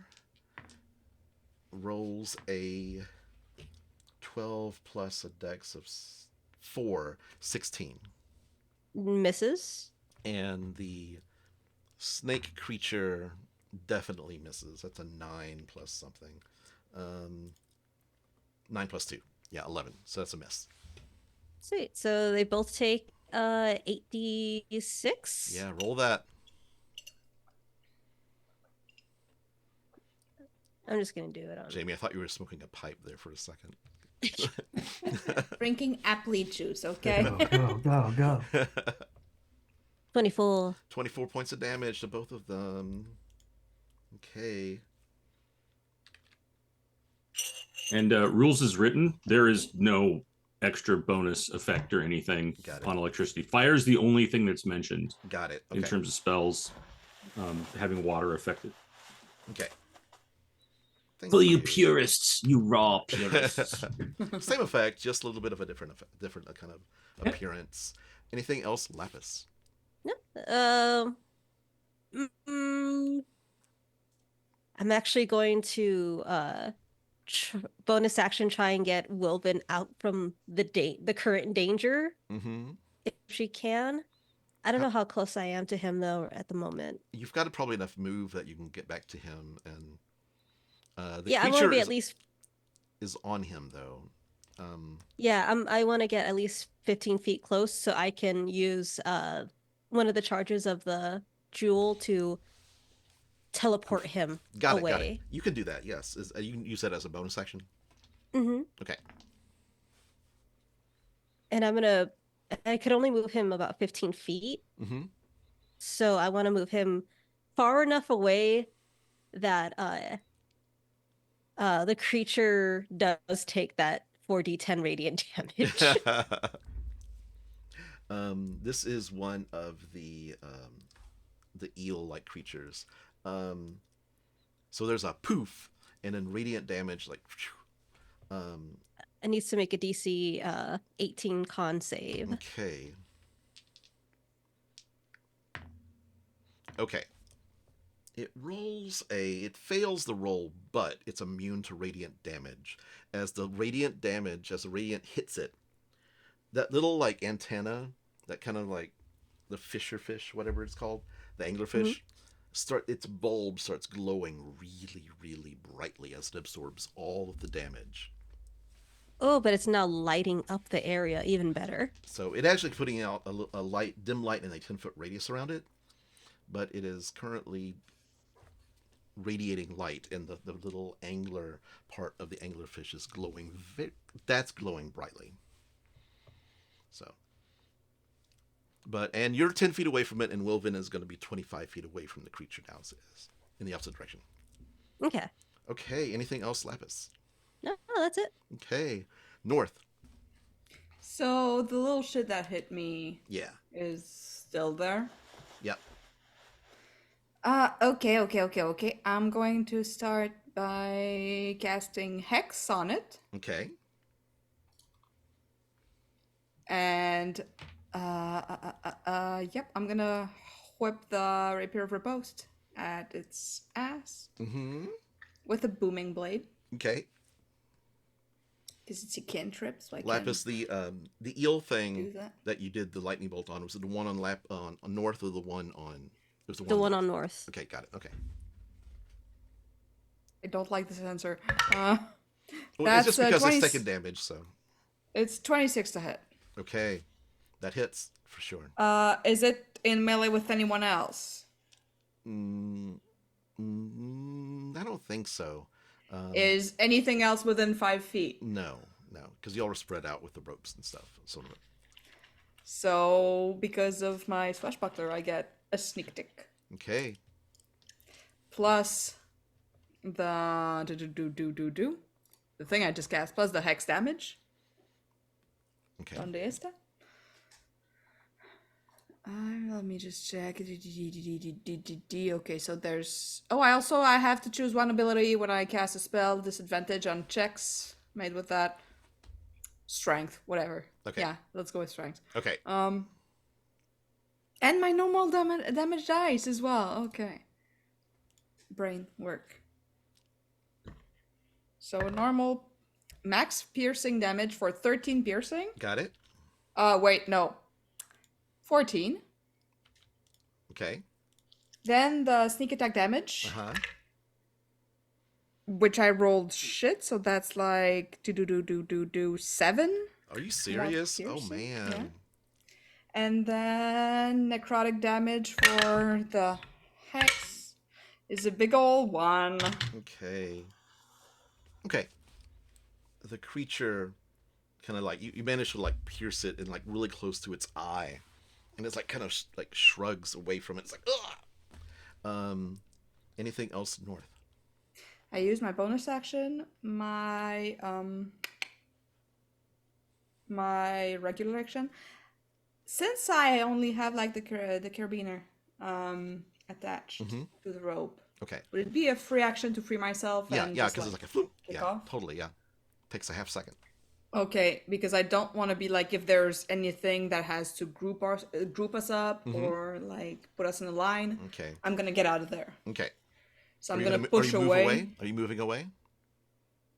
rolls a 12 plus a dex of 4, 16. Misses. And the snake creature definitely misses. That's a 9 plus something. 9 plus 2. Yeah, 11. So that's a miss. Sweet. So they both take 8d6. Yeah, roll that. I'm just gonna do it on Jaime, I thought you were smoking a pipe there for a second. Drinking apple juice, okay? Go. 24. 24 points of damage to both of them. Okay. And rules is written. There is no extra bonus effect or anything on electricity. Fire is the only thing that's mentioned. Got it. Okay. In terms of spells, having water affected. Okay. For you purists, you raw purists. Same effect, just a little bit of a different kind of appearance. Anything else, Laphus? No. I'm actually going to bonus action try and get Wilvan out from the current danger if she can. I don't know how close I am to him though at the moment. You've got probably enough move that you can get back to him, and the I want to be at least is on him though. I want to get at least 15 feet close so I can use one of the charges of the jewel to teleport him away. Got it. You can do that. Yes, you can use that as a bonus action. Okay. And I could only move him about 15 feet. So I want to move him far enough away that the creature does take that 4d10 radiant damage. This is one of the eel-like creatures. So there's a poof, and then radiant damage, like. It needs to make a DC 18 con save. Okay. It fails the roll, but it's immune to radiant damage. As the radiant hits it, that little like antenna, that kind of like the fisher fish, whatever it's called, the anglerfish, its bulb starts glowing really, really brightly as it absorbs all of the damage. Oh, but it's now lighting up the area even better. So it actually putting out a dim light in a 10-foot radius around it, but it is currently radiating light, and the little angler part of the anglerfish is glowing. That's glowing brightly. So, and you're 10 feet away from it, and Wilvan is going to be 25 feet away from the creature now, in the opposite direction. Okay. Anything else, Laphus? No, that's it. Okay. North. So the little shit that hit me is still there? Yep. Okay. I'm going to start by casting Hex on it. Okay. And yep, I'm gonna whip the Rapier of Riposte at its ass with a booming blade. Okay. Because it's a cantrip, so I Laphus, can the eel thing do that. you did the lightning bolt on, was it the one on north or the one on? It was The one on north. Okay, got it. Okay. I don't like the sensor. Well, That's it's just because 20... it's second damage, so. It's 26 to hit. Okay, that hits for sure. Is it in melee with anyone else? I don't think so. Is anything else within 5 feet? No, because y'all are spread out with the ropes and stuff. So, because of my swashbuckler, I get a sneak tick. Okay. Plus the the thing I just cast, plus the hex damage. Okay. Donde esta? Let me just check. Okay, so there's... Oh, I have to choose one ability when I cast a spell. Disadvantage on checks made with that. Strength, whatever. Okay. Yeah, let's go with strength. Okay. And my normal damage dice as well. Okay. Brain work. So normal max piercing damage for 13 piercing. Got it. Wait, no. 14. Okay. Then the sneak attack damage, which I rolled shit, so that's like 7. Are you serious? Oh man. Yeah. And then necrotic damage for the hex is a big ol' 1. Okay. The creature kind of like you managed to like pierce it and like really close to its eye, and it's like kind of like shrugs away from it. It's like ugh. Anything else north? I use my bonus action, my regular action. Since I only have like the carabiner attached to the rope. Okay. Would it be a free action to free myself? Yeah, and because just, it's like a floop. Yeah, off? totally. Yeah, takes a half second. Okay, because I don't want to be like, if there's anything that has to group us up or like put us in a line. Okay. I'm gonna get out of there. Okay. So I'm gonna push away. Are you moving away?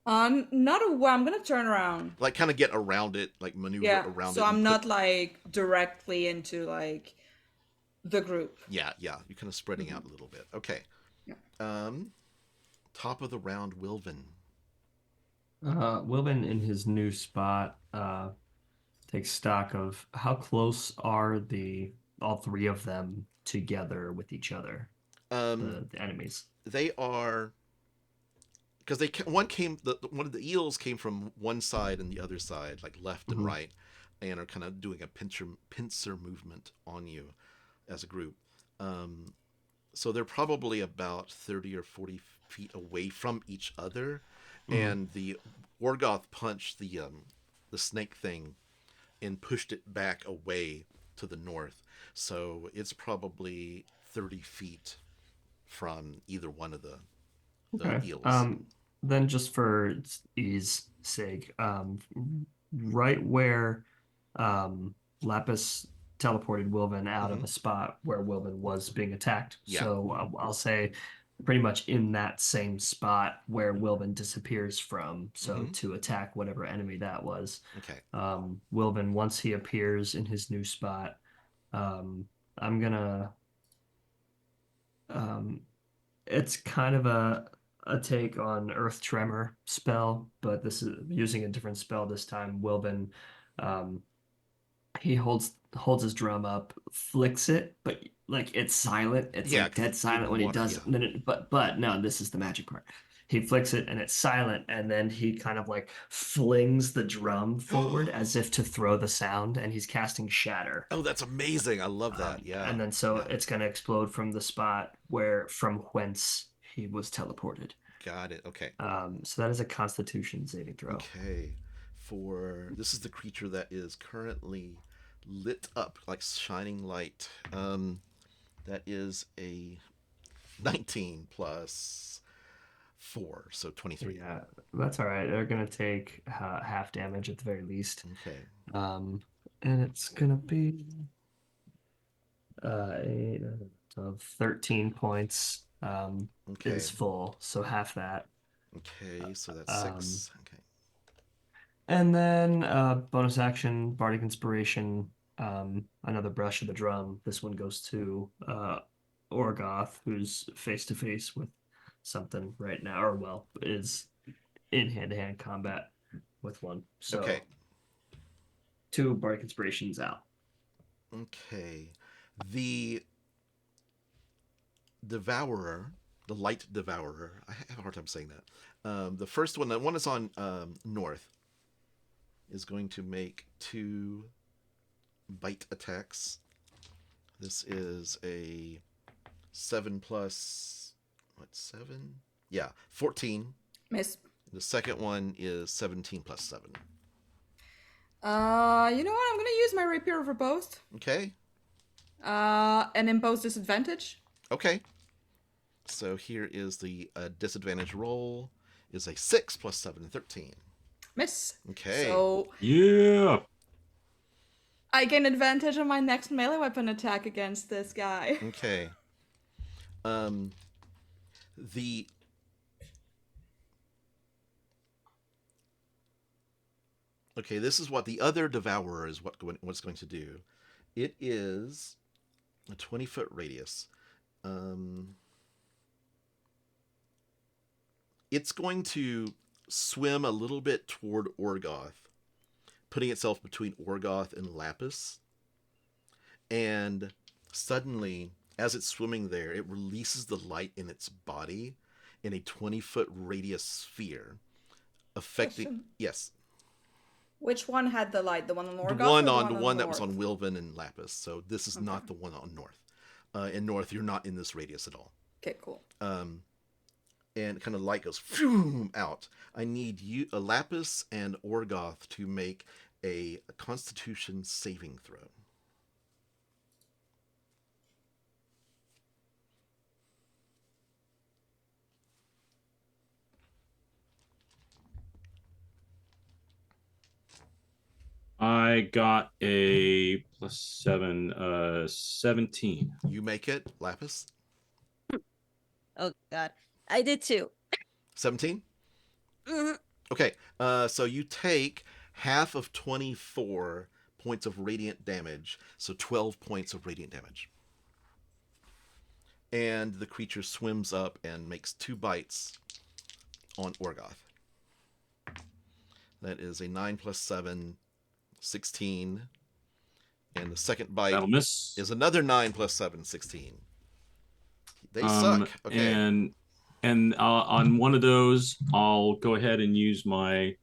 Not away. I'm gonna turn around. Like kind of get around it, like maneuver around it. So I'm not like directly into like the group. Yeah. You're kind of spreading out a little bit. Okay. Yeah. Top of the round, Wilvan. Wilvan in his new spot takes stock of how close are all three of them together with each other. The enemies. They are, because one of the eels came from one side and the other side, like left and right, and are kind of doing a pincer movement on you as a group. So they're probably about 30 or 40 feet away from each other. And the Orgoth punched the snake thing and pushed it back away to the north. So it's probably 30 feet from either one of the eels. Then just for ease sake, right where Laphus teleported Wilvan out of a spot where Wilvan was being attacked. Yeah. So I'll say pretty much in that same spot where Wilvan disappears from, so to attack whatever enemy that was. Okay. Wilvan, once he appears in his new spot, I'm gonna it's kind of a take on Earth Tremor spell, but this is using a different spell this time. Wilvan, he holds his drum up, flicks it, but like it's silent. It's like dead silent when he does it. Then but no, this is the magic part. He flicks it and it's silent, and then he kind of like flings the drum forward as if to throw the sound, and he's casting Shatter. Oh, that's amazing. I love that. Yeah. And then it's going to explode from the spot from whence he was teleported. Got it. Okay. So that is a Constitution saving throw. Okay. This is the creature that is currently lit up like shining light. That is a 19 plus 4, so 23. Yeah, that's all right. They're gonna take half damage at the very least. Okay. And it's gonna be 8, 12, 13 points. Okay. Is full, so half that. Okay, so that's 6. Okay. And then bonus action, Bardic Inspiration, another brush of the drum. This one goes to Orgoth, who's face to face with something right now, or well, is in hand-to-hand combat with one. So Okay. 2 Bardic Inspirations out. Okay. The Devourer, the Light Devourer, I have a hard time saying that. The first one, the one that's on north, is going to make 2 bite attacks. This is a 7 plus, what, 7? Yeah, 14. Miss. The second one is 17 plus 7. You know what? I'm gonna use my Rapier for both. Okay. And impose disadvantage. Okay. So here is the disadvantage roll. Is a 6 plus 7, 13. Miss. Okay. So Yeah. I gain advantage on my next melee weapon attack against this guy. Okay. The Okay, this is what the other Devourer is what's going to do. It is a 20-foot radius. It's going to swim a little bit toward Orgoth, putting itself between Orgoth and Laphus. And suddenly, as it's swimming there, it releases the light in its body in a 20-foot radius sphere, affecting... Question. Yes. Which one had the light? The one on Orgoth? The one that was on Wilvan and Laphus. So this is not the one on North. In North, you're not in this radius at all. Okay, cool. And kind of light goes phoom, out. I need you, Laphus and Orgoth, to make a Constitution saving throw. I got a +7, 17. You make it, Laphus. Oh God, I did too. 17. Mhm. Okay. So you take half of 24 points of radiant damage, so 12 points of radiant damage. And the creature swims up and makes 2 bites on Orgoth. That is a 9 plus 7, 16. And the second bite That'll miss. is another 9 plus 7, 16. They suck. Okay. And on one of those, I'll go ahead and use my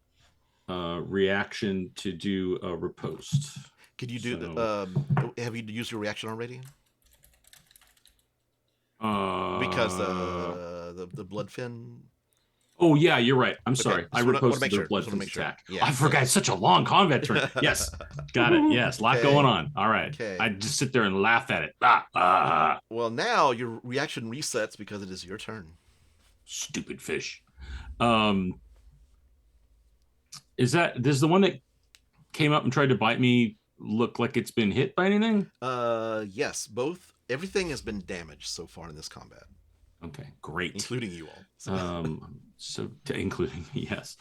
reaction to do a riposte. Could you do have you used your reaction already? Because the bloodfin. Oh yeah, you're right. I'm sorry. Okay, I riposted the bloodfin attack. Yeah, I forgot. It's such a long combat turn. Yes, got it. Yes, a lot going on. All right. Okay. I just sit there and laugh at it. Well, now your reaction resets because it is your turn. Stupid fish. Is this the one that came up and tried to bite me look like it's been hit by anything? Yes, both. Everything has been damaged so far in this combat. Okay, great. Including you all. So including me, yes.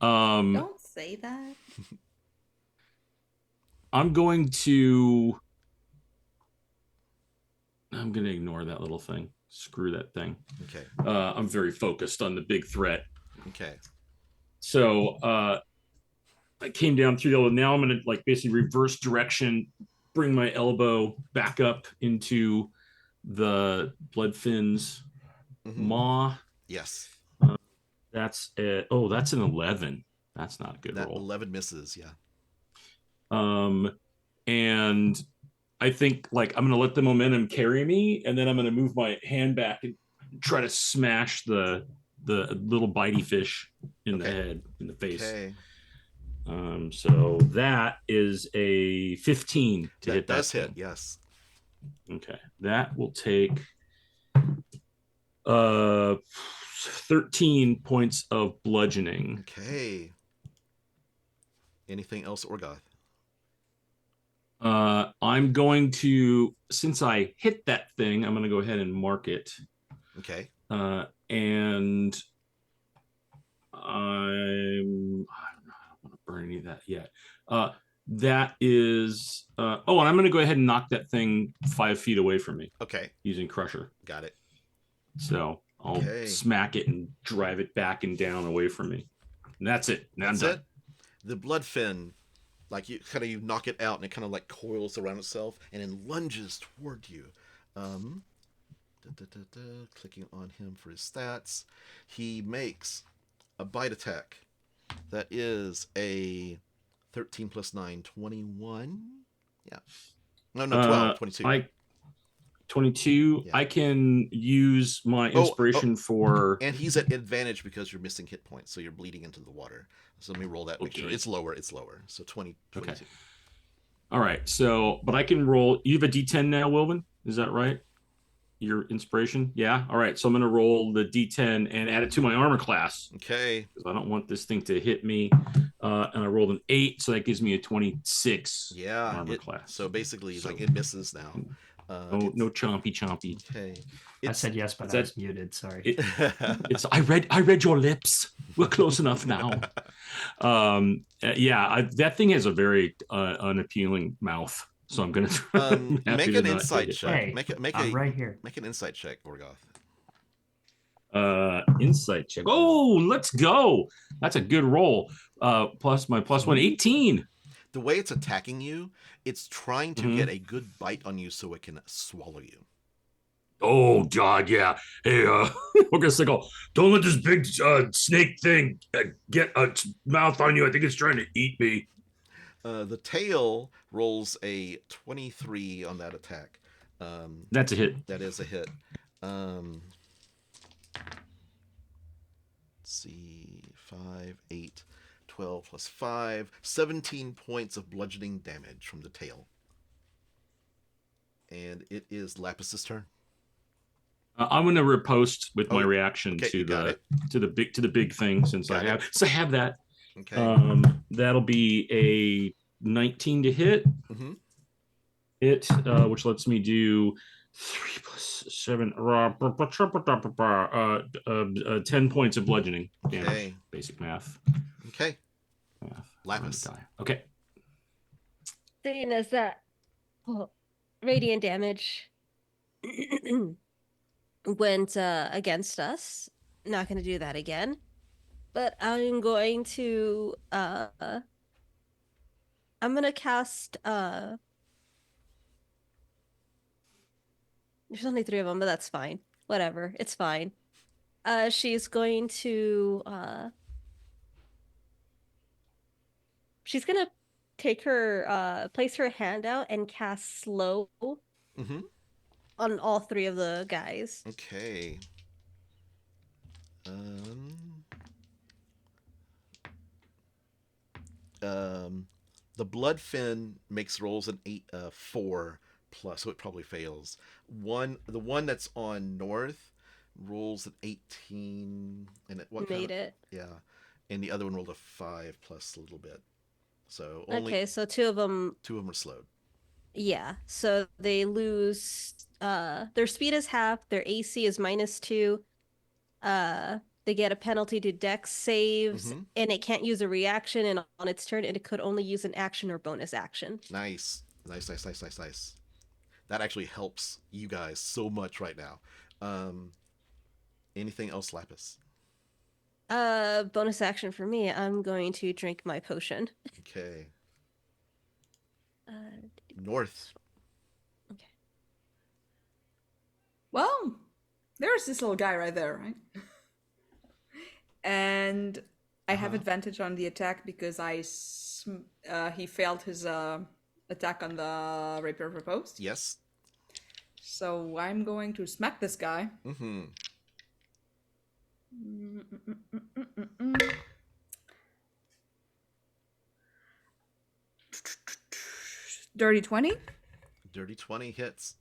Don't say that. I'm going to ignore that little thing. Screw that thing. Okay. I'm very focused on the big threat. Okay. So I came down through the. Now I'm going to basically reverse direction, bring my elbow back up into the Bloodfin's maw. Yes. That's an 11. That's not a good roll. 11 misses. Yeah. And I think I'm going to let the momentum carry me, and then I'm going to move my hand back and try to smash the little bitey fish in the head, in the face. Okay. So that is a 15 to hit that. Does hit, yes. Okay. That will take 13 points of bludgeoning. Okay. Anything else, Orgoth? I'm going to, since I hit that thing, I'm going to go ahead and mark it. Okay. And I don't want to burn any of that yet. That is, and I'm going to go ahead and knock that thing 5 feet away from me. Okay. Using Crusher. Got it. So I'll smack it and drive it back and down away from me. And that's it. Now I'm done. It. The blood fin, like you knock it out and it kind of like coils around itself and then lunges toward you. Clicking on him for his stats. He makes a bite attack. That is a 13 plus 9, 21. Yeah. No, 12, 22. 22. Yeah. I can use my inspiration for... And he's at advantage because you're missing hit points, so you're bleeding into the water. So let me roll that. Make sure it's lower. So 20, 22. Okay. All right. So, but I can roll... You have a D10 now, Wilvan? Is that right? Your inspiration? Yeah. All right. So I'm going to roll the D10 and add it to my armor class. Okay. Because I don't want this thing to hit me. And I rolled an 8, so that gives me a 26 armor class. So basically, it misses now. No chompy. Okay. I said yes, but I was muted. Sorry. I read your lips. We're close enough now. That thing has a very unappealing mouth. So I'm gonna make an insight check. Hey, right here. Make an insight check, Orgoth. Insight check. Oh, let's go. That's a good roll. Plus my plus 1, 18. The way it's attacking you, it's trying to get a good bite on you so it can swallow you. Oh God, yeah. Hey, Orgoth, don't let this big snake thing get a mouth on you. I think it's trying to eat me. The tail rolls a 23 on that attack. That's a hit. That is a hit. Let's see, 5, 8, 12 plus 5, 17 points of bludgeoning damage from the tail. And it is Laphus's turn. I'm going to riposte with my reaction to the big thing since I have that. Okay. That'll be a 19 to hit. Mm-hmm. Which lets me do 3 plus 7, 10 points of bludgeoning damage. Okay. Basic math. Okay. Laphus. Okay. Seeing as that radiant damage went against us, not going to do that again. But I'm going to cast there's only 3 of them, but that's fine. Whatever, it's fine. She's going to take her place her hand out and cast slow on all 3 of the guys. Okay. The blood fin makes rolls an 4 plus, so it probably fails. The one that's on north rolls an 18, and it made it. Yeah, and the other one rolled a 5 plus a little bit. So so 2 of them are slowed. Yeah, so they lose. Their speed is half. Their AC is -2. They get a penalty to Dex saves, and it can't use a reaction. And on its turn, it could only use an action or bonus action. Nice. That actually helps you guys so much right now. Anything else, Laphus? Bonus action for me. I'm going to drink my potion. Okay. North. Okay. Well, there's this little guy right there, right? And I have advantage on the attack because he failed his attack on the Rapier Proposed. Yes. So I'm going to smack this guy. Dirty 20. Dirty 20 hits.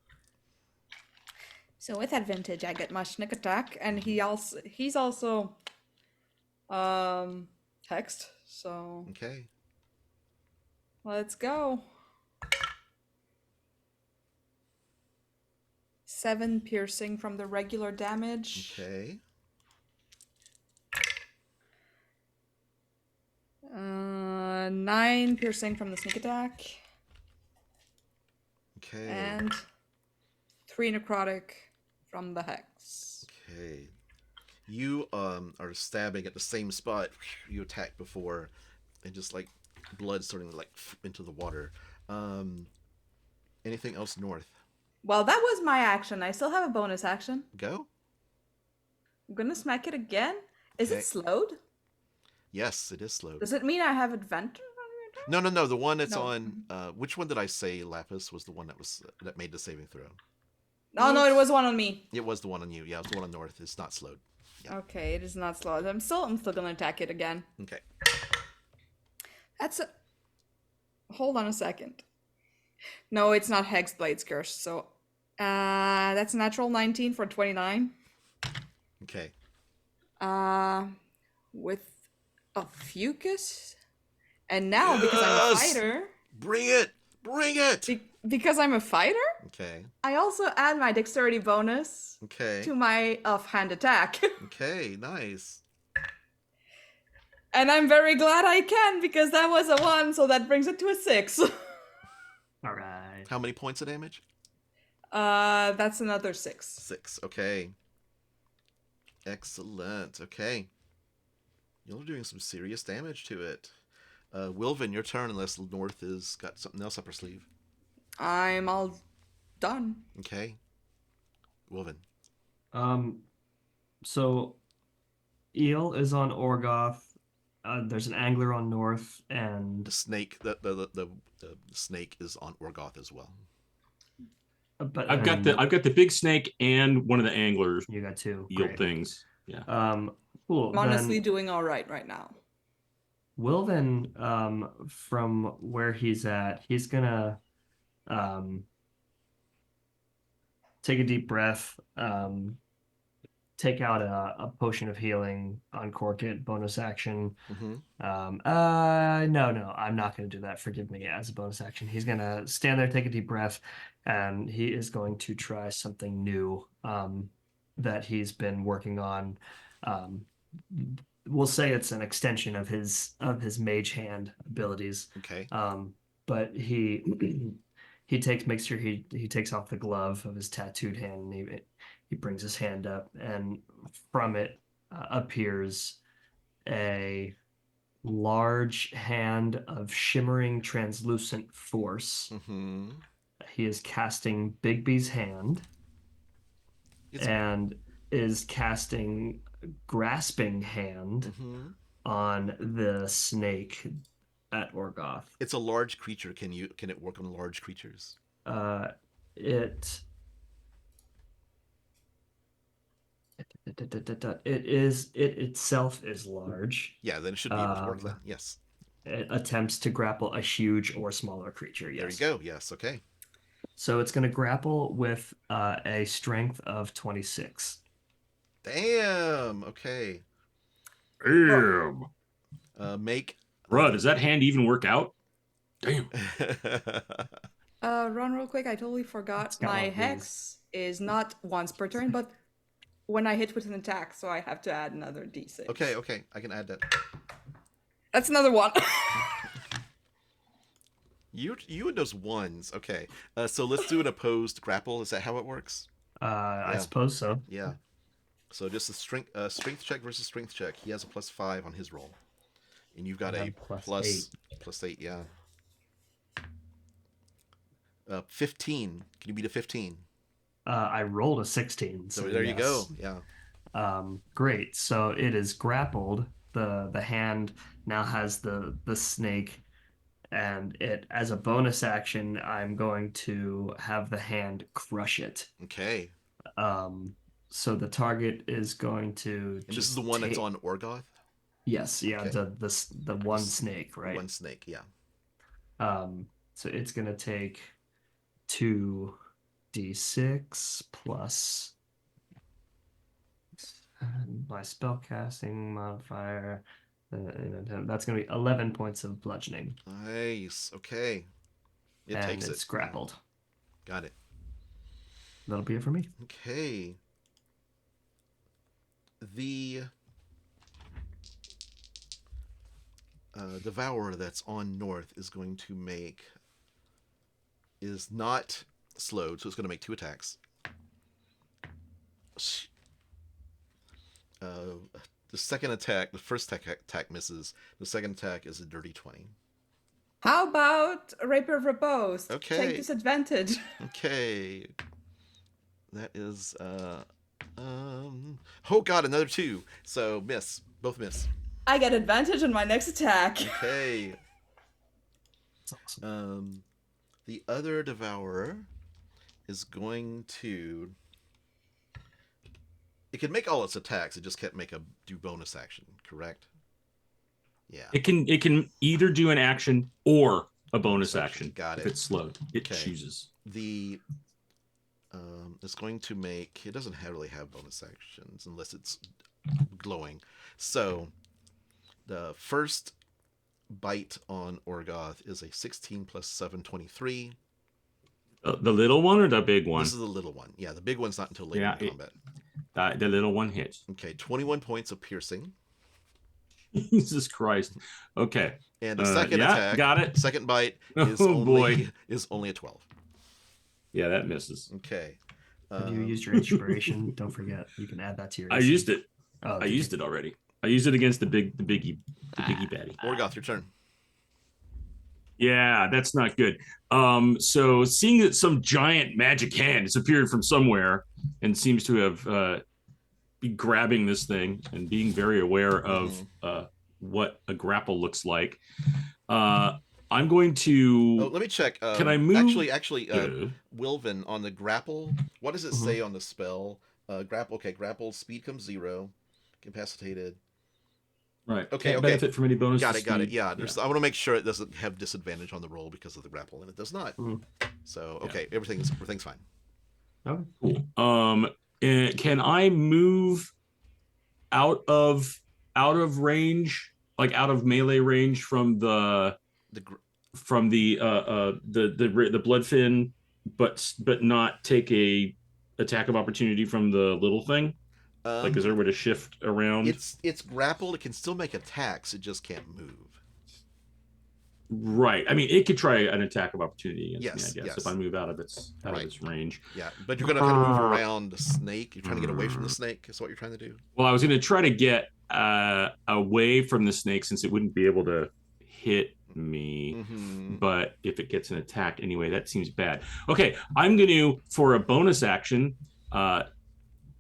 So with advantage, I get my sneak attack, and he's also hexed. So Okay. let's go. 7 piercing from the regular damage. Okay. 9 piercing from the sneak attack. Okay. And 3 necrotic from the hex. Okay. You are stabbing at the same spot you attacked before, and just like blood starting to like into the water. Anything else north? Well, that was my action. I still have a bonus action. Go. I'm gonna smack it again. Is Okay. it slowed? Yes, it is slowed. Does it mean I have advantage? No. The one that's No. on. Which one did I say? Laphus was the one that made the saving throw. No, it was one on me. It was the one on you. Yeah, it was the one on north. It's not slowed. Yeah. Okay, it is not slowed. I'm still gonna attack it again. Okay. That's a. Hold on a second. No, it's not Hexblade's Curse. So, that's a natural 19 for 29. Okay. With a Fucus, and now because I'm a Yes! fighter, Bring it! Bring it! because I'm a fighter, Okay. I also add my dexterity bonus Okay. to my offhand attack. Okay. Nice. And I'm very glad I can, because that was a 1, so that brings it to a 6. All right. How many points of damage? That's another 6. 6. Okay. Excellent. Okay. You're doing some serious damage to it. Wilvan, your turn, unless North has got something else up her sleeve. I'm all done. Okay. Wilvan. So Eel is on Orgoth. There's an angler on North, and The snake, the snake is on Orgoth as well. but I've got the big snake and one of the angler you got 2 eel Great. things. Yeah. Cool. I'm honestly Then doing all right now. Wilvan, from where he's at, he's gonna take a deep breath, take out a potion of healing, uncork it, bonus action. Mm-hmm. No, I'm not gonna do that. Forgive me. As a bonus action, he's gonna stand there, take a deep breath, and he is going to try something new that he's been working on. We'll say it's an extension of his mage hand abilities. Okay. But he makes sure he takes off the glove of his tattooed hand, and he brings his hand up, and from it appears a large hand of shimmering translucent force. Mm-hmm. He is casting Bigby's hand and is casting Grasping Hand Mm-hmm. on the snake at Orgoth. It's a large creature. Can it work on large creatures? It itself is large. Yeah, then it should be able to work that. Yes. It attempts to grapple a huge or smaller creature. Yes. There you go. Yes. Okay. So it's going to grapple with a strength of 26. Damn. Okay. Damn. Make. Bruh, does that hand even work out? Damn. Run real quick. I totally forgot. My hex is not once per turn, but when I hit with an attack, so I have to add another d6. Okay. I can add that. That's another 1. You and those ones. Okay. So let's do an opposed grapple. Is that how it works? I suppose so. Yeah. So just a strength check versus strength check. He has a +5 on his roll, and you've got I a have +8. +8. Yeah. 15. Can you beat a 15? I rolled a 16. So there you go. Yeah. Great. So it is grappled. The hand now has the snake, and it, as a bonus action, I'm going to have the hand crush it. Okay. So the target is going to And this is the one that's on Orgoth? Yes, yeah, Okay. the one snake, right? One snake, yeah. So it's gonna take 2d6 plus my spellcasting modifier. That's going to be 11 points of bludgeoning. Nice. Okay. It and takes it's it. grappled. Got it. That'll be it for me. Okay. The Devourer that's on north is going to make... is not slowed, so it's going to make 2 attacks. The second attack, the first attack misses. The second attack is a dirty 20. How about Rapier of Repose? Okay. Take disadvantage. Okay. That is oh god, another 2. So miss. Both miss. I get advantage on my next attack. Okay. That's awesome. The other Devourer is going to... It can make all its attacks, it just can't do bonus action, correct? Yeah. It can either do an action or a bonus action. Got If it. it's slowed, it Okay. chooses. The it's going to make... It doesn't really have bonus actions unless it's glowing. So the first bite on Orgoth is a 16 plus 7, 23. The little one or the big one? This is the little one. Yeah, the big one's not until later in combat. The little one hits. Okay, 21 points of piercing. Jesus Christ. Okay. And the second attack, got it. second bite is only a 12. Yeah, that misses. Okay. Have you used your inspiration? Don't forget, you can add that to your. I used it. Oh, I used it already. I used it against the biggie baddie. Orgoth, your turn. Yeah, that's not good. So seeing that some giant magic hand has appeared from somewhere and seems to have be grabbing this thing and being very aware of what a grapple looks like, I'm going to... Oh, let me check. Can I move? Actually, Wilvan, on the grapple, what does it say on the spell? Grapple. Okay, grapple speed comes 0. Incapacitated. Right. Okay. Can't benefit from any bonus. Got it. Yeah. I want to make sure it doesn't have disadvantage on the roll because of the grapple, and it does not. So okay, everything's fine. Okay. Cool. Can I move out of range, like out of melee range from the bloodfin, but not take a attack of opportunity from the little thing? Like, is there a way to shift around? It's grappled. It can still make attacks. It just can't move. Right. I mean, it could try an attack of opportunity against me, I guess, yes. if I move out of its range. Yeah, but you're gonna kind of move around the snake. You're trying to get away from the snake. Is what you're trying to do. Well, I was going to try to get away from the snake since it wouldn't be able to hit me. But if it gets an attack anyway, that seems bad. Okay, I'm going to, for a bonus action,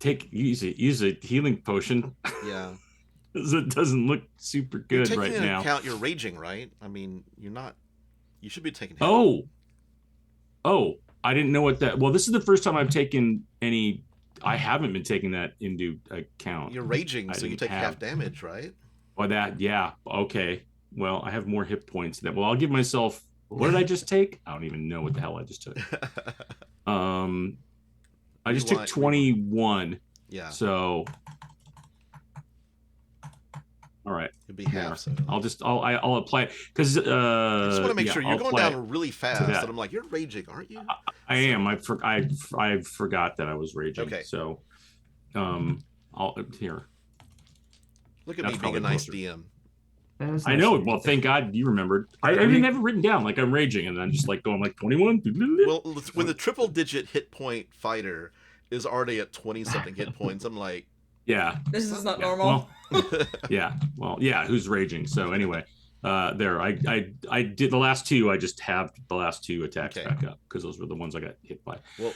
use a healing potion. Yeah. It doesn't look super good right now. Taking into account you're raging, right? I mean, you're not. You should be taking. Oh, I didn't know what that. Well, this is the first time I've taken any. I haven't been taking that into account. You're raging, so you take half damage, right? Or that, yeah. Okay. Well, I have more hit points than that. Well, I'll give myself. What did I just take? I don't even know what the hell I just took. I just took 21. Yeah. So. All right. It'd be half. So. I'll apply it because. I just want to make sure you're going down really fast, and I'm like, you're raging, aren't you? I am. I forgot that I was raging. Okay. So, I'll here. Look at me being a nice DM. I know. Well, thank God you remembered. I even have it written down like I'm raging, and I'm just like going like 21. Well, when the triple-digit hit point fighter is already at 20-something hit points, I'm like, yeah, this is not normal. Well, who's raging? So anyway, there. I did the last two. I just have the last two attacks back up because those were the ones I got hit by. Well,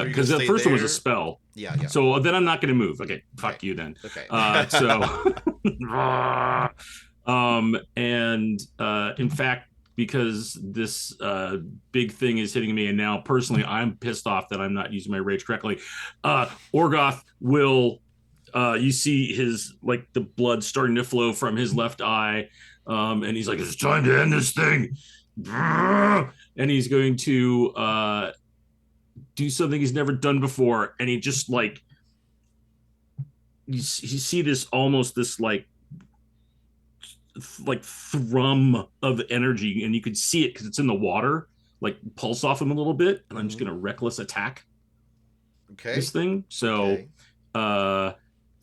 because the first one was a spell. Yeah. So then I'm not going to move. Okay, fuck you then. Okay. In fact, because this big thing is hitting me, and now personally I'm pissed off that I'm not using my rage correctly. Orgoth will. You see his the blood starting to flow from his left eye, and he's like, "It's time to end this thing," and he's going to do something he's never done before, and he just you see this almost this like thrum of energy, and you could see it because it's in the water, like pulse off him a little bit. And I'm just gonna reckless attack this thing. So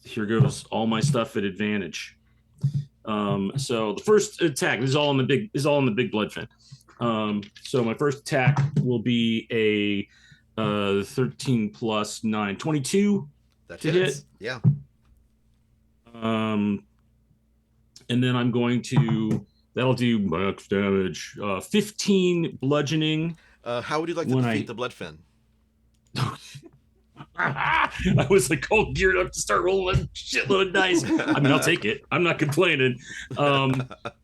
here goes all my stuff at advantage. So the first attack is all in the big bloodfin. So my first attack will be a 13 plus 9, 22 that to hits. hit. Yeah. And then I'm going to, that'll do max damage, 15 bludgeoning. How would you like to defeat the bloodfin? I was like all geared up to start rolling a shitload of dice. I mean, I'll take it. I'm not complaining.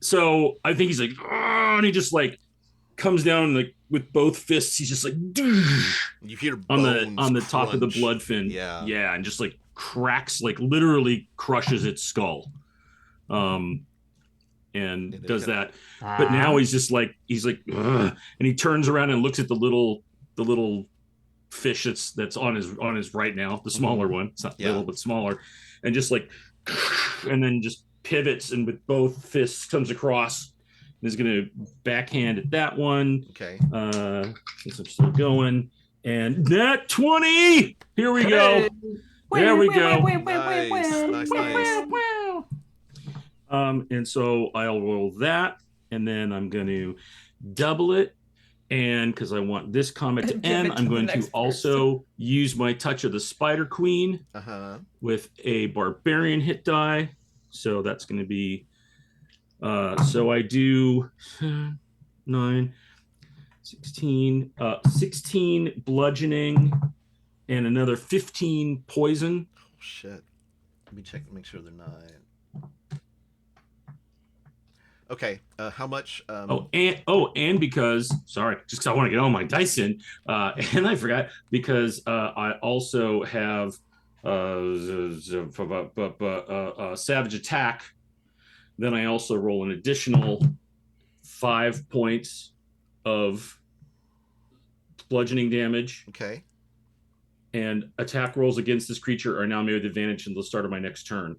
So I think he's like, and he just like comes down like with both fists. He's just like, you hear on bones the top of the crunch. bloodfin. Yeah, and just like cracks, like literally crushes its skull. And does that. But now he's like, and he turns around and looks at the little fish that's on his right now, the smaller one. It's not little, but smaller, and just like, and then just pivots and with both fists comes across and is gonna backhand at that one. Okay. Since I'm still going, and that 20. Here we go. There we go. Nice. And so I'll roll that, and then I'm going to double it. And because I want this combat to end, I'm going to also use my Touch of the Spider Queen with a Barbarian hit die. So that's going to be, so I do 9, 16, 16 bludgeoning, and another 15 poison. Oh, shit. Let me check, make sure they're 9. Okay, how much? And because, sorry, just because I want to get all my dice in, and I forgot, because I also have Savage Attack. Then I also roll an additional 5 points of bludgeoning damage. Okay. And attack rolls against this creature are now made with advantage until the start of my next turn,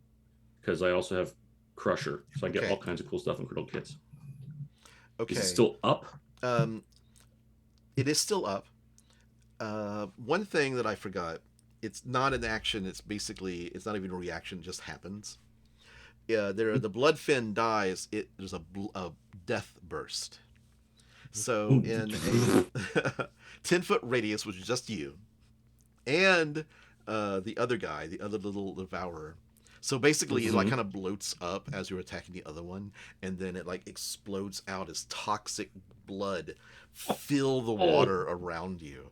because I also have Crusher, so I get all kinds of cool stuff in critical hits. Okay. Is it still up? It is still up. One thing that I forgot, it's not an action, it's not even a reaction, it just happens. The bloodfin dies, there's a death burst. So in a 10-foot radius, which is just you, and the other guy, the other little devourer. So basically, it like kind of bloats up as you're attacking the other one, and then it like explodes out as toxic blood fill the water around you.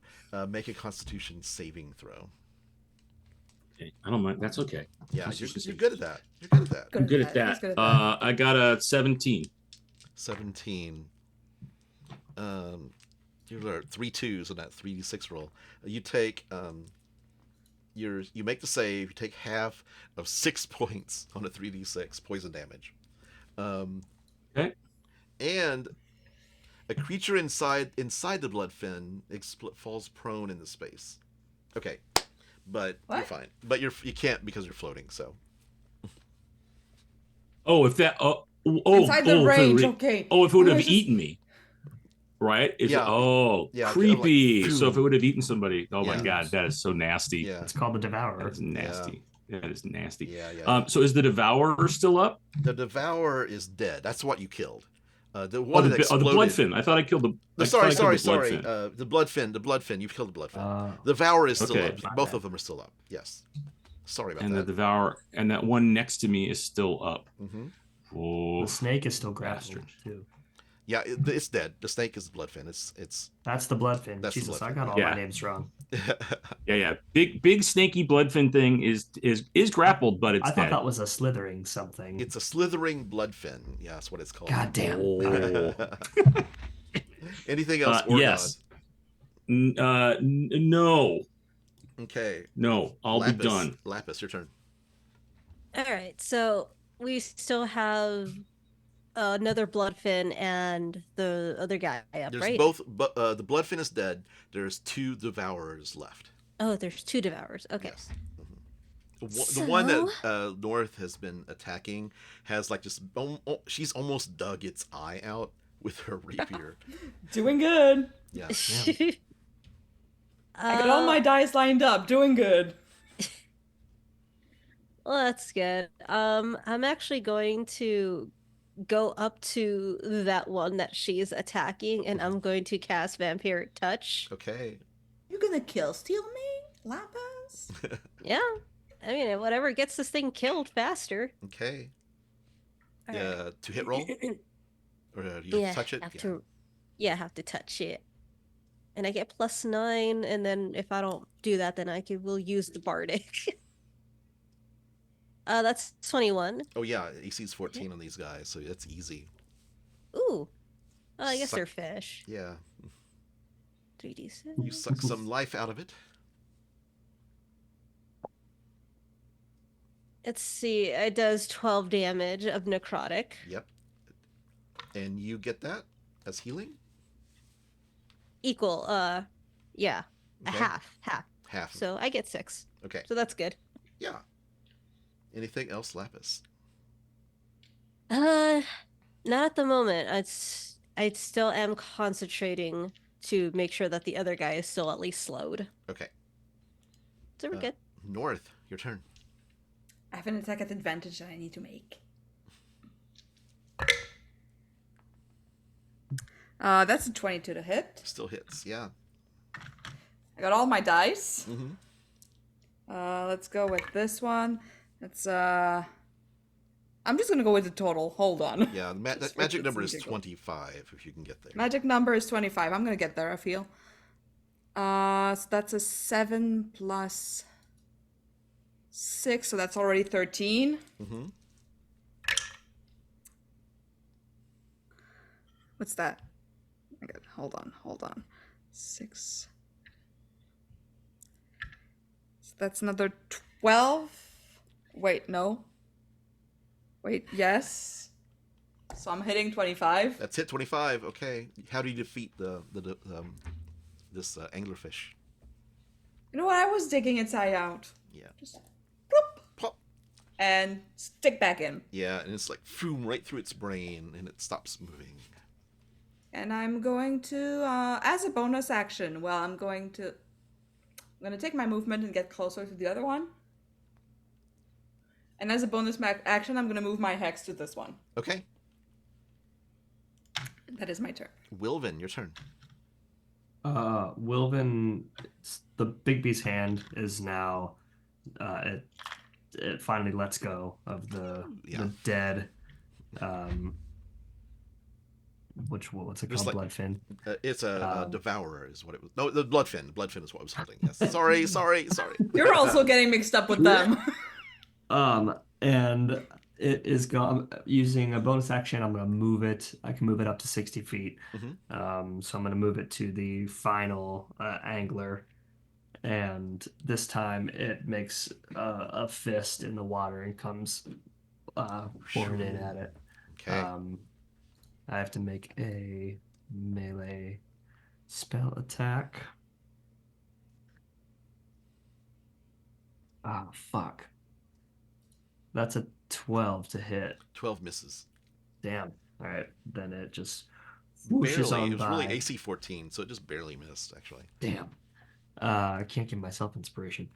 Make a Constitution saving throw. Okay. I don't mind. That's okay. Yeah, you're good at that. You're good at that. I'm good at that. I got a 17. 17. You are 3 2s on that 3d6 roll. You take you make the save. You take half of 6 points on a 3d6 poison damage. Okay. And a creature inside the bloodfin falls prone in the space. Okay, but you're fine. But you can't because you're floating. So. Oh, if that. Inside the range. Okay. Oh, if it would have eaten me. Right? Creepy. Like, so if it would have eaten somebody, my God, that is so nasty. Yeah. It's called the Devourer. That's nasty. Yeah. That is nasty. Yeah. So is the Devourer still up? The Devourer is dead. That's what you killed. The Bloodfin. I thought I killed the. Sorry. The Bloodfin. You've killed the Bloodfin. The Devourer is still up. Both of them are still up. Yes. Sorry about that. And the Devourer, and that one next to me is still up. Mm-hmm. Oh, the snake is still grappled too. Yeah, it's dead. The snake is the bloodfin. It's that's the bloodfin. Jesus, the bloodfin. I got all my names wrong. Yeah. Big snaky bloodfin thing is grappled, but it's I thought dead. that was a slithering something. It's a slithering bloodfin. Yeah, that's what it's called. God damn. Oh. Anything else? Yes. No. Okay. No, I'll be done. Laphus, your turn. All right, so we still have another bloodfin and the other guy up, There's right? both, but the bloodfin is dead. There's 2 devourers left. Oh, there's 2 devourers. Okay. Yes. The one that North has been attacking has like just she's almost dug its eye out with her rapier. Doing good. Yeah. I got all my dice lined up. Doing good. Well, that's good. I'm actually going to go up to that one that she's attacking, and I'm going to cast Vampiric Touch. Okay. You're gonna steal me, Laphus? Yeah. I mean, whatever gets this thing killed faster. Okay. All Yeah. right. To hit roll? Or do you have to touch it? I have to touch it. And I get +9, and then if I don't do that, then we'll use the Bardic. That's 21. Oh yeah, AC's 14 on these guys, so that's easy. Ooh. Oh, I guess they're fish. Yeah. 3d6. You suck some life out of it. Let's see. It does 12 damage of necrotic. Yep. And you get that as healing? Equal. Yeah. Okay. Half. Half. So I get 6. Okay. So that's good. Yeah. Anything else, Laphus? Not at the moment. I still am concentrating to make sure that the other guy is still at least slowed. Okay. So we're good. North, your turn. I have an attack at advantage that I need to make. That's a 22 to hit. Still hits, yeah. I got all my dice. Mm-hmm. Let's go with this one. That's I'm just gonna go with the total. Hold on. Yeah, that magic number is 25, if you can get there. Magic number is 25. I'm gonna get there, I feel. So that's a 7 plus 6, so that's already 13. Mm-hmm. What's that? Oh my God, hold on. 6. So that's another 12. Wait, no. Wait, yes. So I'm hitting 25. That's hit 25. Okay. How do you defeat this anglerfish? You know what? I was digging its eye out. Yeah. Just plop, Pop. and stick back in. Yeah, and it's like boom right through its brain, and it stops moving. And I'm going to, as a bonus action, I'm going to take my movement and get closer to the other one. And as a bonus action, I'm going to move my hex to this one. Okay. That is my turn. Wilvan, your turn. Wilvan, the big beast's hand is now, it finally lets go of the dead, what's it called? Like, Bloodfin. It's a devourer is what it was. No, the bloodfin. Bloodfin is what I was holding. Yes. Sorry. You're also getting mixed up with them. And it is using a bonus action. I'm going to move it. I can move it up to 60 feet. Mm-hmm. So I'm going to move it to the final angler. And this time it makes a fist in the water and comes pouring in at it. Okay. I have to make a melee spell attack. Oh, fuck. That's a 12 to hit. 12 misses. Damn. All right. Then it just Barely. whooshes on It was by. really AC 14, so it just barely missed, actually. Damn. I can't give myself inspiration.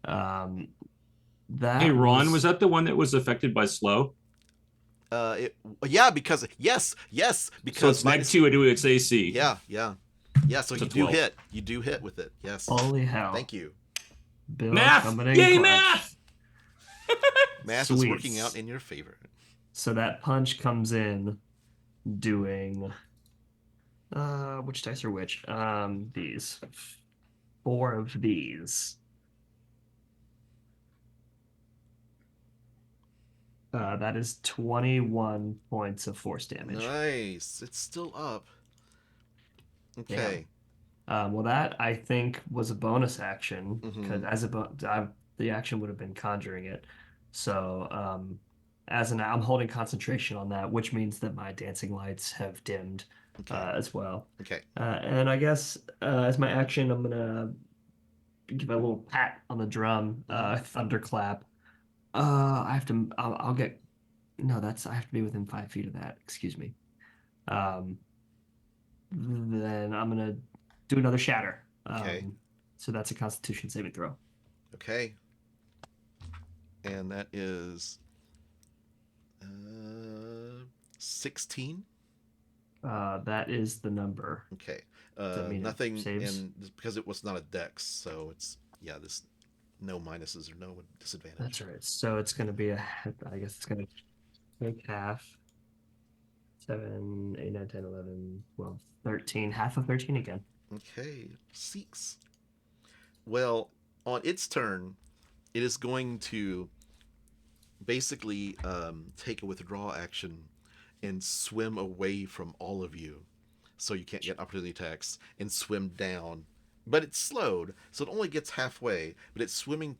That Hey, Ron, was that the one that was affected by slow? Yeah, because yes, because So it's -2 to its AC. Yeah. So It's you a do 12. hit. You do hit with it. Yes. Holy hell. Thank you. Bill Math! coming in Yay, clutch. math! Math is Sweet. working out in your favor. So that punch comes in doing which dice are which? These. 4 of these. That is 21 points of force damage. Nice. It's still up. Okay. Well, that I think was a bonus action because Mhm. the action would have been conjuring it. So I'm holding concentration on that, which means that my dancing lights have dimmed Okay. as well. Okay. And I guess as my action, I'm gonna give a little pat on the drum, thunderclap, I have to. I'll get. No, I have to be within 5 feet of that. Excuse me. Then I'm gonna do another shatter. Okay. So that's a Constitution saving throw. Okay. And that is 16. That is the number. Okay. Does that mean it Nothing saves? because it was not a dex, so it's this no minuses or no disadvantage. That's right. So it's gonna be I guess it's gonna take half. 7, 8, 9, 10, 11, 12, 13. Half of 13 again. Okay. 6. Well, on its turn, it is going to basically take a withdraw action and swim away from all of you, so you can't get opportunity attacks, and swim down. But it's slowed, so it only gets halfway, but it's swimming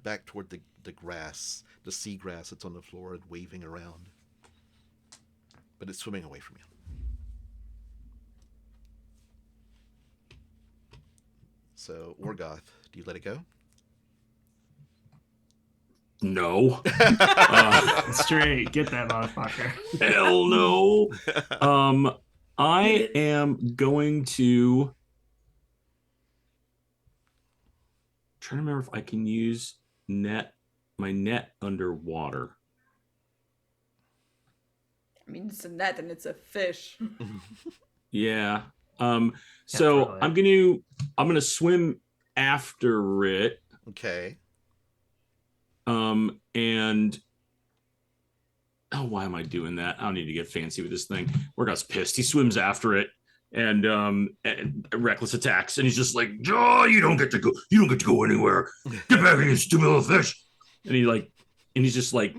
back toward the grass, the seagrass that's on the floor and waving around. But it's swimming away from you. So, Orgoth, do you let it go? No. Straight, get that motherfucker. Hell no. I am going to try to remember if I can use my net underwater. I mean, it's a net and it's a fish. Yeah. So I'm gonna swim after it. Okay. And why am I doing that? I don't need to get fancy with this thing. Orgoth's pissed. He swims after it and reckless attacks, and he's just like, Oh, you don't get to go anywhere. Get back here, you stupid little fish. And he's just like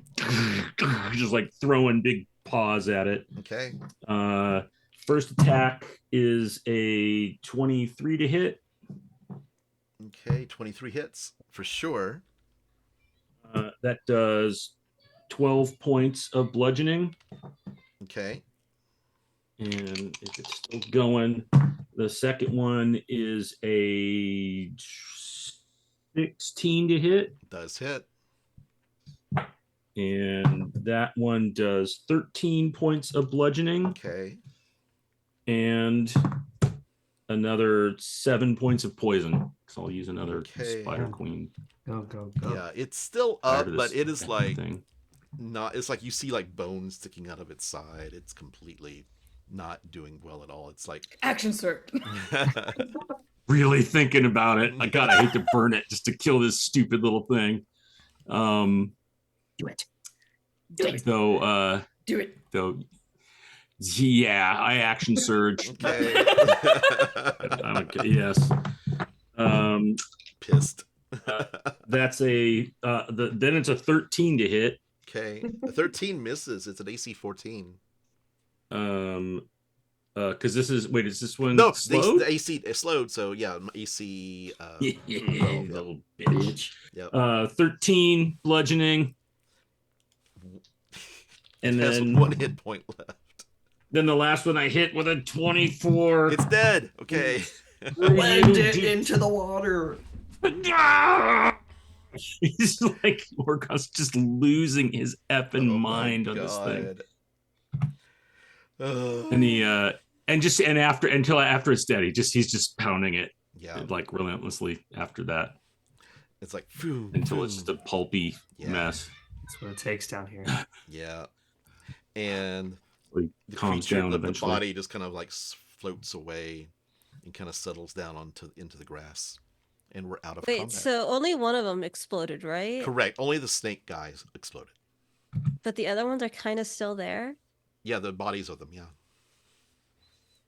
throwing big paws at it. Okay. First attack is a 23 to hit. Okay, 23 hits for sure. That does 12 points of bludgeoning. Okay. And if it's still going, the second one is a 16 to hit. Does hit. And that one does 13 points of bludgeoning. Okay. And another 7 points of poison. So I'll use another Okay. Spider Queen. Go. Yeah, it's still up, but it is like thing. not. It's like you see like bones sticking out of its side. It's completely not doing well at all. It's like Action surge. Really thinking about it. I hate to burn it just to kill this stupid little thing. Do it. Though, Do it. Though, yeah, I action surge. okay. Yes. Pissed. That's then it's a 13 to hit. Okay. A 13 misses. It's an AC 14. Because is this one No, slowed? the AC is slowed, so yeah, AC. Little bitch. Yep. 13 bludgeoning. And has then 1 hit point left. Then the last one I hit with a 24. It's dead. Okay. Blend it into the water. He's like Orgoth's just losing his effing mind on this thing. And after it's dead, he's just pounding it. Yeah. Like relentlessly after that. It's like until it's just a pulpy mess. That's what it takes down here. Yeah. And the creature, the body just kind of like floats away and kind of settles down into the grass. And we're out of combat. So only one of them exploded, right? Correct. Only the snake guys exploded. But the other ones are kind of still there? Yeah, the bodies of them, yeah.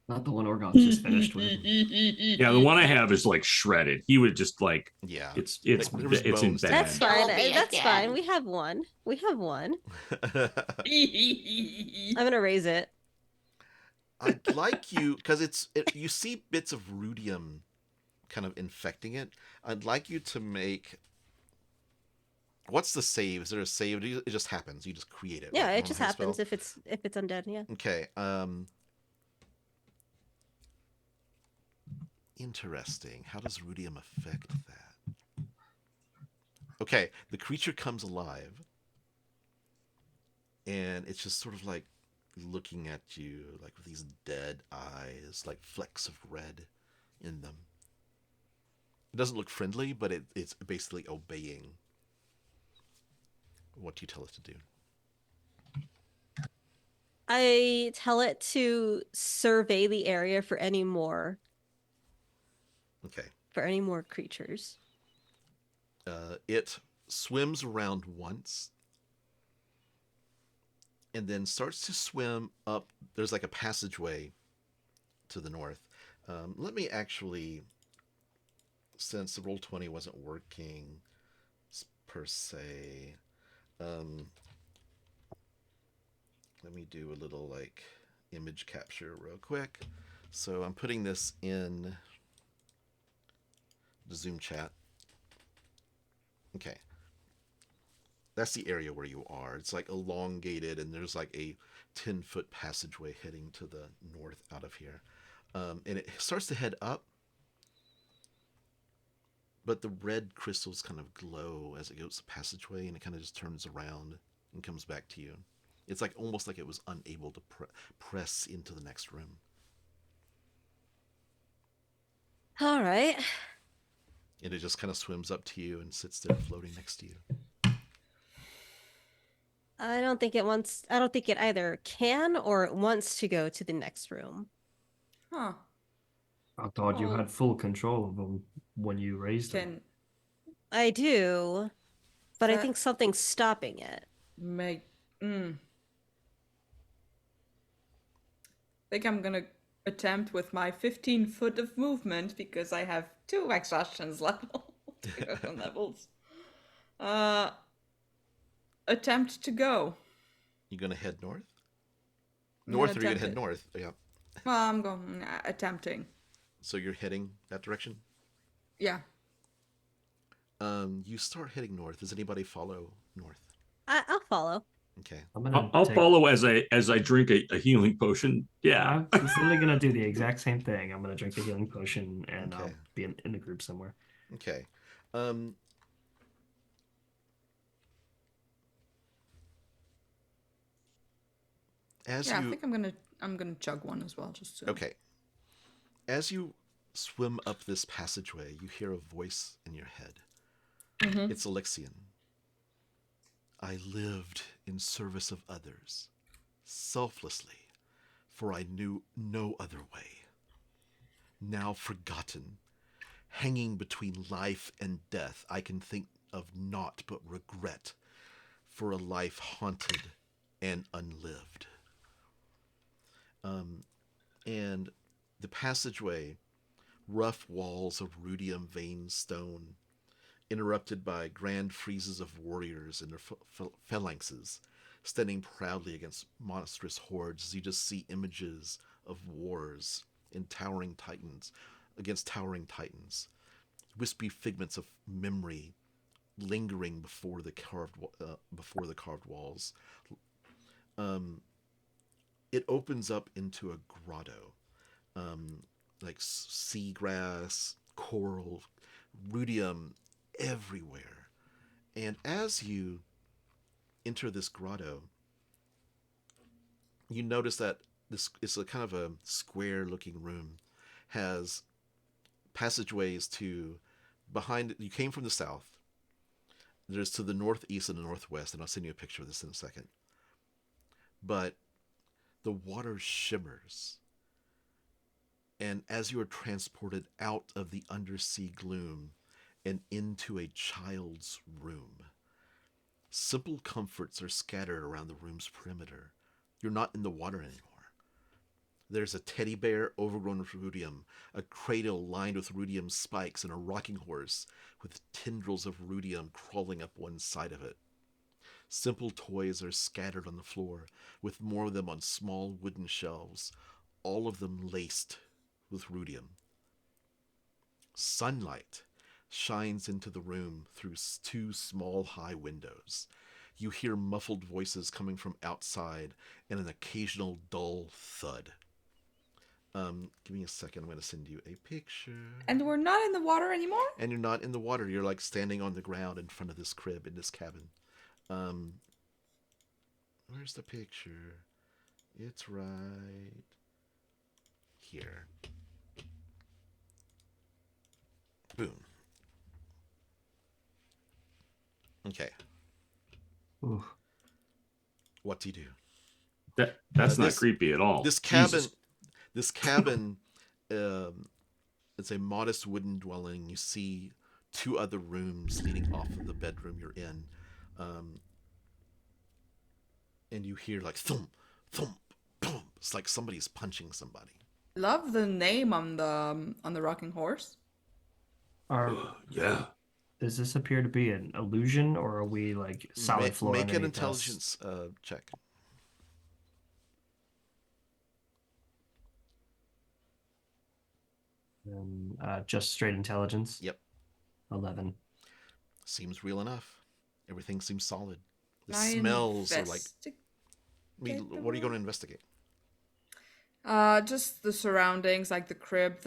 Not the one Orgoth just finished with. Yeah, the one I have is like shredded. He would just like it's in bad. That's fine. That's fine. We have one. I'm gonna raise it. I'd like you because you see bits of rudium kind of infecting it. I'd like you to make. What's the save? Is there a save? It just happens. You just create it. Yeah, right? it just happens if it's undead. Yeah. Okay. Interesting. How does rudium affect that? Okay, the creature comes alive, and it's just sort of like looking at you, like with these dead eyes, like flecks of red in them. It doesn't look friendly, but it's basically obeying what you tell it to do. I tell it to survey the area for any more Okay. Creatures. It swims around once and then starts to swim up. There's like a passageway to the north. Let me actually, since the Roll20 wasn't working per se, let me do a little like image capture real quick. So I'm putting this in the Zoom chat. Okay. That's the area where you are. It's like elongated, and there's like a 10-foot passageway heading to the north out of here. And it starts to head up, but the red crystals kind of glow as it goes the passageway, and it kind of just turns around and comes back to you. It's like almost like it was unable to press into the next room. All right. And it just kind of swims up to you and sits there floating next to you. I don't think it either can or it wants to go to the next room. Huh. I thought you had full control of them when you raised them. I do, but I That think something's stopping it. I think I'm gonna attempt with my 15 foot of movement because I have 2 exhaustions level to go on levels. Attempt to go. You gonna head north? North, or you gonna head north? Yeah. Well, I'm going attempting. So you're heading that direction? Yeah. You start heading north. Does anybody follow north? I'll follow. Okay. I'll follow as I drink a healing potion. Yeah. I'm literally gonna do the exact same thing. I'm gonna drink a healing potion, and Okay. I'll be in the group somewhere. Okay. I think I'm gonna chug one as well, just to... Okay. As you swim up this passageway, you hear a voice in your head. Mm-hmm. It's Alexian. I lived in service of others, selflessly, for I knew no other way. Now forgotten, hanging between life and death, I can think of naught but regret for a life haunted and unlived. And the passageway, rough walls of rudium veined stone, interrupted by grand friezes of warriors and their phalanxes, standing proudly against monstrous hordes as you just see images of wars and against towering titans, wispy figments of memory lingering before the carved walls. It opens up into a grotto, like seagrass, coral, rudium everywhere. And as you enter this grotto, you notice that this is a kind of a square-looking room, has passageways to behind. You came from the south. There's to the northeast and the northwest, and I'll send you a picture of this in a second. But the water shimmers, and as you are transported out of the undersea gloom and into a child's room, simple comforts are scattered around the room's perimeter. You're not in the water anymore. There's a teddy bear overgrown with rudium, a cradle lined with rudium spikes, and a rocking horse with tendrils of rudium crawling up one side of it. Simple toys are scattered on the floor, with more of them on small wooden shelves, all of them laced with rudium. Sunlight shines into the room through 2 small high windows. You hear muffled voices coming from outside and an occasional dull thud. Give me a second. I'm going to send you a picture. And we're not in the water anymore? And you're not in the water. You're like standing on the ground in front of this crib in this cabin. Where's the picture? It's right here. Boom. Okay. Ooh. What do you do? That's not creepy at all. This cabin, Jesus. this cabin, it's a modest wooden dwelling. You see 2 other rooms leading off of the bedroom you're in, and you hear like thump, thump, boom. It's like somebody's punching somebody. Love the name on the rocking horse. Yeah. Does this appear to be an illusion, or are we like solid floor Make an underneath us? intelligence check. Just straight intelligence. Yep. 11. Seems real enough. Everything seems solid. The I smells are like. investigate the What are you going to room? investigate? Just the surroundings, like the crib,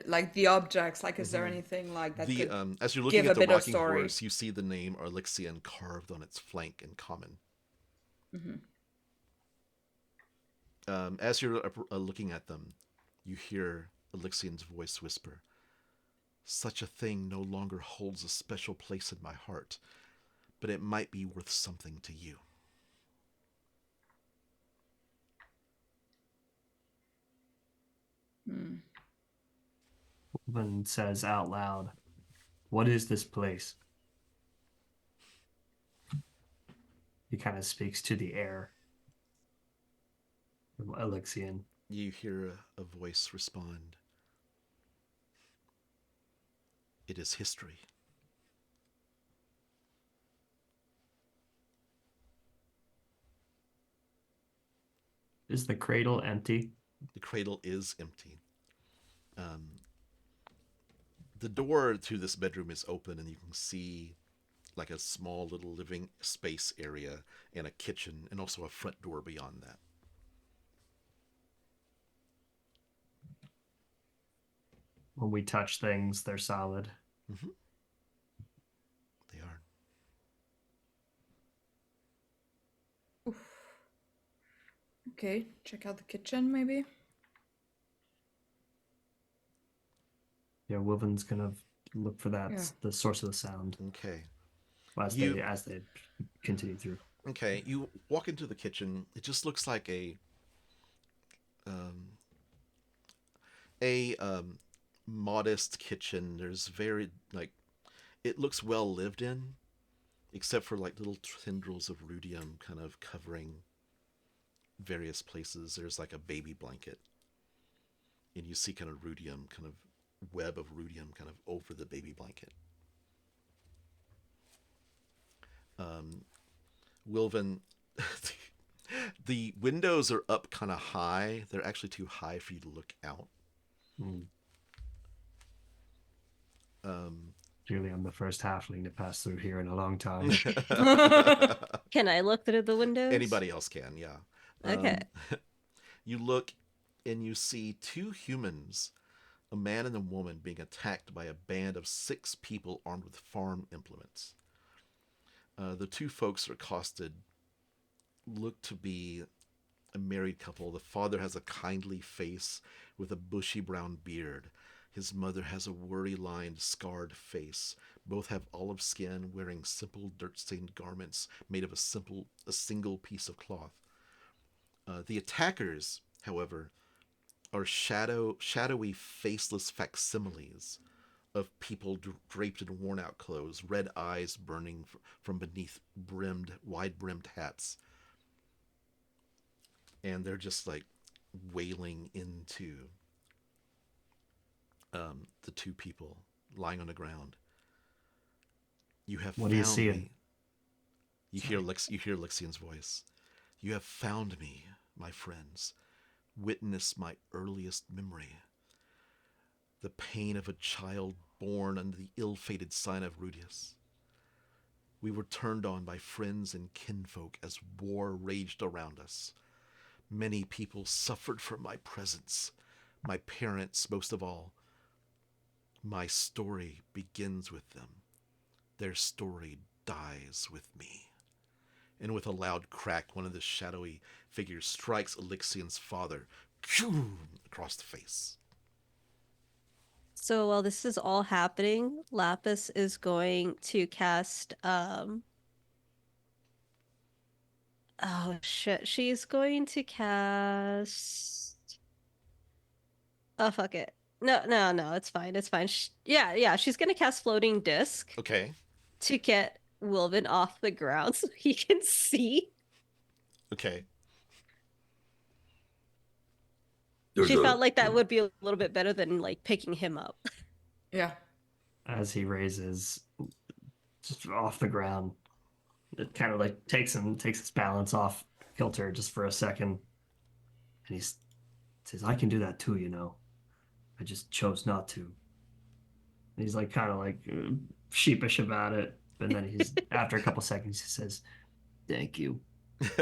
like the objects. Like, is there Mhm. anything like that The could as you're looking give at a the bit of rocking story? horse, you see the name Arlixian carved on its flank in common. As you're looking at them, you hear Elixian's voice whisper, "Such a thing no longer holds a special place in my heart, but it might be worth something to you." Wilvan says out loud, "What is this place?" He kind of speaks to the air. Elixian. You hear a voice respond, "It is history." Is the cradle empty? The cradle is empty. The door to this bedroom is open, and you can see like a small little living space area and a kitchen, and also a front door beyond that. When we touch things, they're solid. Mm-hmm. They are. Okay, check out the kitchen, maybe. Yeah, Wilvan's gonna look for that, Yeah. the source of the sound Okay. as they continue through. Okay. You walk into the kitchen. It just looks like um, a modest kitchen. There's very like it looks well lived in, except for like little tendrils of rudium kind of covering various places. There's like a baby blanket, and you see kind of rudium, kind of web of rudium, kind of over the baby blanket. Wilvan, the windows are up kind of high. They're actually too high for you to look out. Clearly, I'm the first halfling to pass through here in a long time. Can I look through the windows? Anybody else can, yeah. Okay. You look and you see 2 humans, a man and a woman, being attacked by a band of 6 people armed with farm implements. The 2 folks are accosted, look to be a married couple. The father has a kindly face with a bushy brown beard. His mother has a worry-lined, scarred face. Both have olive skin, wearing simple dirt-stained garments made of a single piece of cloth. The attackers, however, are shadowy, faceless facsimiles of people draped in worn-out clothes, red eyes burning from beneath wide-brimmed hats. And they're just like wailing into the 2 people lying on the ground. "You have What found are you seeing?" me. You hear Lixian's voice. "You have found me, my friends. Witness my earliest memory. The pain of a child born under the ill-fated sign of Rudius. We were turned on by friends and kinfolk as war raged around us. Many people suffered from my presence, my parents most of all. My story begins with them. Their story dies with me. and with a loud crack, one of the shadowy figures strikes Elixian's father across the face. So while this is all happening, Laphus is going to cast oh shit. She's going to cast oh fuck it. No, it's fine. It's fine. Yeah, she's gonna cast floating disc Okay. to get Wilvan off the ground so he can see. Okay. She felt like that would be a little bit better than like picking him up. Yeah. As he raises just off the ground, it kind of like takes his balance off kilter just for a second. And he says, I can do that too, you know. I just chose not to. And he's like kind of like sheepish about it. But then he's after a couple seconds, he says, thank you. Give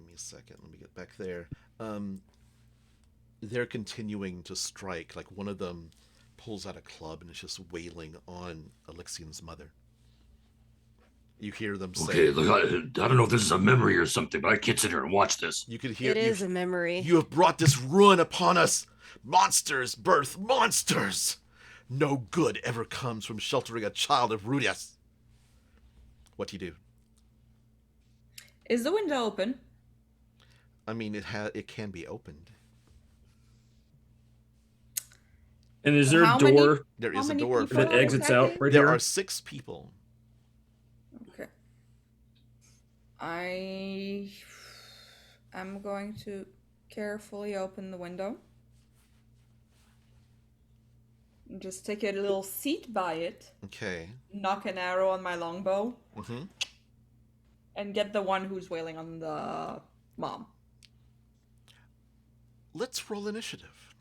me a second. Let me get back there. They're continuing to strike. Like one of them pulls out a club and is just wailing on Elixian's mother. You hear them say, Okay, look, I don't know if this is a memory or something, but I can't sit here and watch this. You could hear It is a memory. You have brought this ruin upon us. Monsters birth monsters. No good ever comes from sheltering a child of Rudias. What do you do? Is the window open? I mean, it can be opened. And is there How a door There How is a many door. people that exits out exactly? right There here? are 6 people. Okay. I am going to carefully open the window. Just take a little seat by it, Okay. knock an arrow on my longbow, Mm-hmm. and get the one who's wailing on the mom. Let's roll initiative.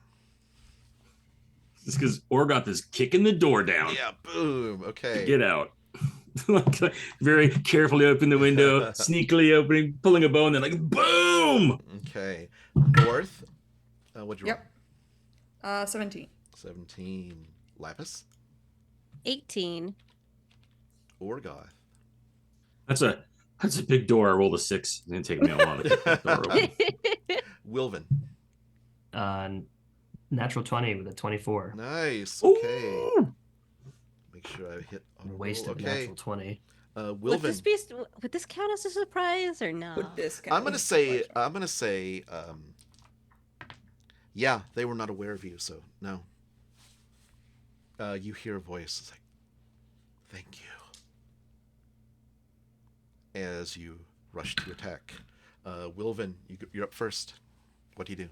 It's because Orgoth is kicking the door down. Yeah, boom. Okay. Get out. Like, very carefully open the window, sneakily opening, pulling a bow, and then like boom. Okay. North. What'd you roll? 17. 17. Laphus. 18. Orgoth. That's a big door. I rolled a 6. It didn't take me a while to get that door open. Wilvan. Natural 20 with a 24. Nice. Okay. Ooh. Make sure I hit on Wasted okay. natural 20. Would Wilvan. this count as a surprise or no? Put this. I'm gonna say. Yeah, they were not aware of you, so no. You hear a voice. It's like, thank you. As you rush to attack, Wilvan, you're up first. What do you do?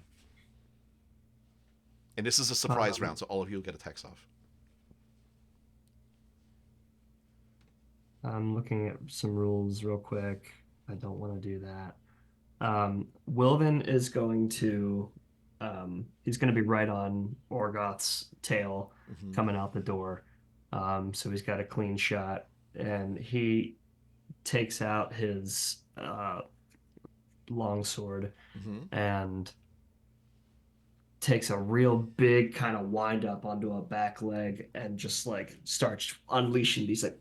And this is a surprise round, so all of you will get attacks off. I'm looking at some rules real quick. I don't want to do that. Wilvan is going to he's going to be right on Orgoth's tail coming out the door. So he's got a clean shot, and he takes out his longsword and takes a real big kind of wind up onto a back leg and just like starts unleashing these like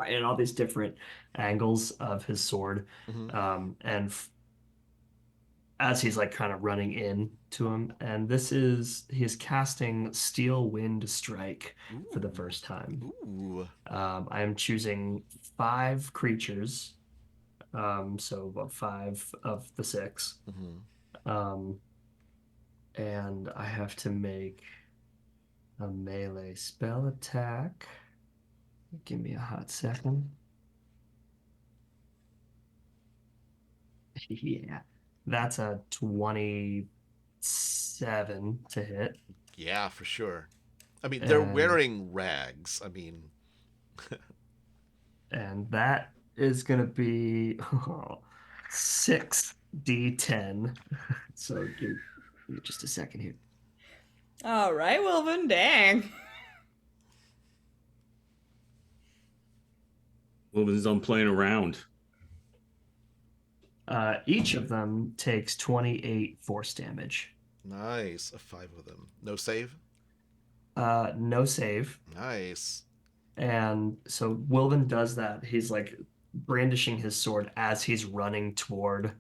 and all these different angles of his sword. As he's like kind of running in to him, and he is casting Steel Wind Strike for the first time. Ooh. I am choosing 5 creatures, so about 5 of the 6. And I have to make a melee spell attack. Give me a hot second. Yeah, that's a 27 to hit. Yeah, for sure. I mean, they're wearing rags. I mean, and that is going to be 6d10. So give me just a second here. All right, Wilvan, dang. Wilvan's on playing around. Each of them takes 28 force damage. nice. 5 of them. No save? No save. Nice. And so Wilvan does that. He's like brandishing his sword as he's running toward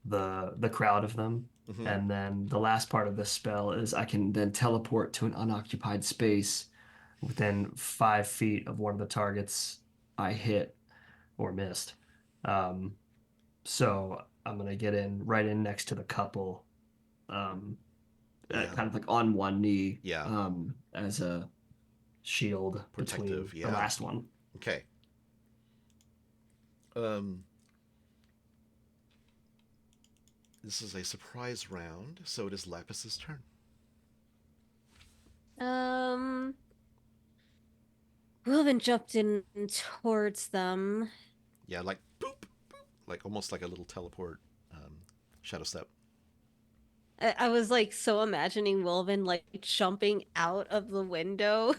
the crowd of them. Mm-hmm. And then the last part of the spell is I can then teleport to an unoccupied space within 5 feet of one of the targets I hit or missed. So I'm gonna get in right in next to the couple, Yeah. kind of like on one knee, Yeah. as a shield Protective, between yeah. the last one. Okay. This is a surprise round, so it is Laphus's turn. Wilvan jumped in towards them. Yeah, like boop, boop, like almost like a little teleport, shadow step. I was like so imagining Wilvan like jumping out of the window,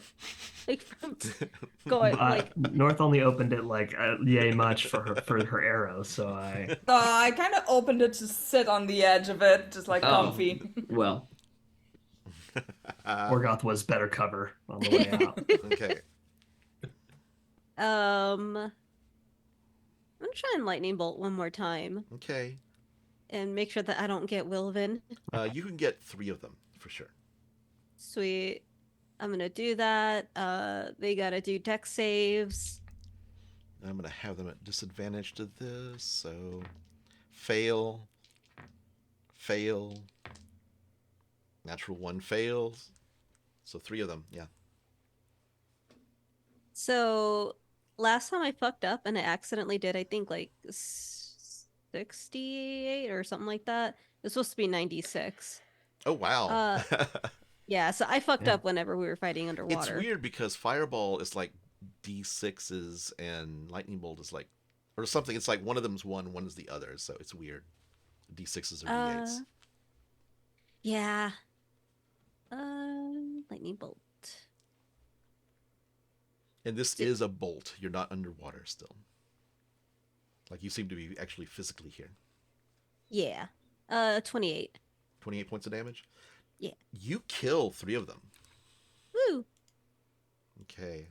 like from going like. North only opened it like yay much for her arrow, so I kind of opened it to sit on the edge of it, just like comfy. Well, Orgoth was better cover on the way out. Okay. I'm gonna try and lightning bolt one more time Okay. and make sure that I don't get Wilvan. You can get 3 of them for sure. Sweet. I'm gonna do that. They gotta do dex saves. I'm gonna have them at disadvantage to this, so fail, fail, natural 1 fails, so 3 of them. Yeah. So last time I fucked up and I accidentally did, I think like 68 or something like that. It's supposed to be 96. Oh wow. Yeah, so I fucked up whenever we were fighting It's underwater. weird because fireball is like D6s and lightning bolt is like, or something. It's like one of them's one is the other, so it's weird. D6s or D8s. Yeah. Lightning bolt. And this is a bolt. You're not underwater still. Like you seem to be actually physically here. Yeah. 28. 28 points of damage? Yeah. You kill 3 of them. Woo! Okay.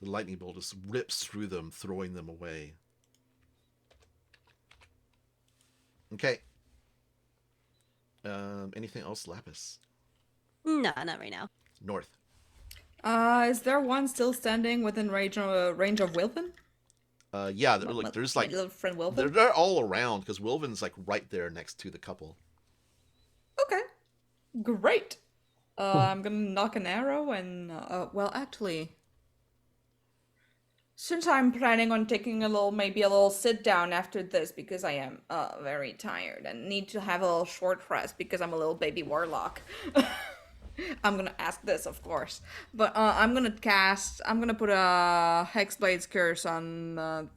The lightning bolt just rips through them, throwing them away. Okay. Anything else, Laphus? No, not right now. North. Is there one still standing within range of Wilvan? Yeah, like, there's like my little friend Wilvan. they're all around because Wilvan's like right there next to the couple. Okay, great. I'm gonna knock an arrow and well, actually, since I'm planning on taking maybe a little sit down after this because I am very tired and need to have a little short rest because I'm a little baby warlock. I'm gonna ask this, of course, but I'm gonna put a Hexblade's Curse on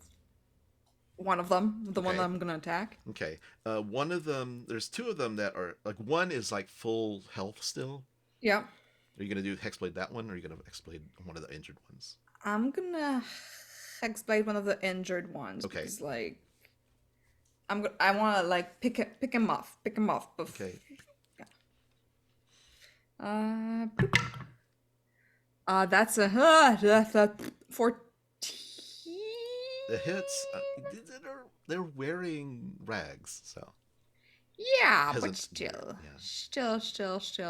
one of them, the one that I'm gonna attack. Okay. One of them, there's 2 of them that are like, one is like full health still. Yeah. Are you gonna do Hexblade that one, or are you gonna Hexblade one of the injured ones? I'm gonna Hexblade one of the injured ones. Okay. Because, like, I wanna like pick him off. Okay. That's a 14. The hits, they're wearing rags, so. Yeah, but Peasants still, wear, yeah.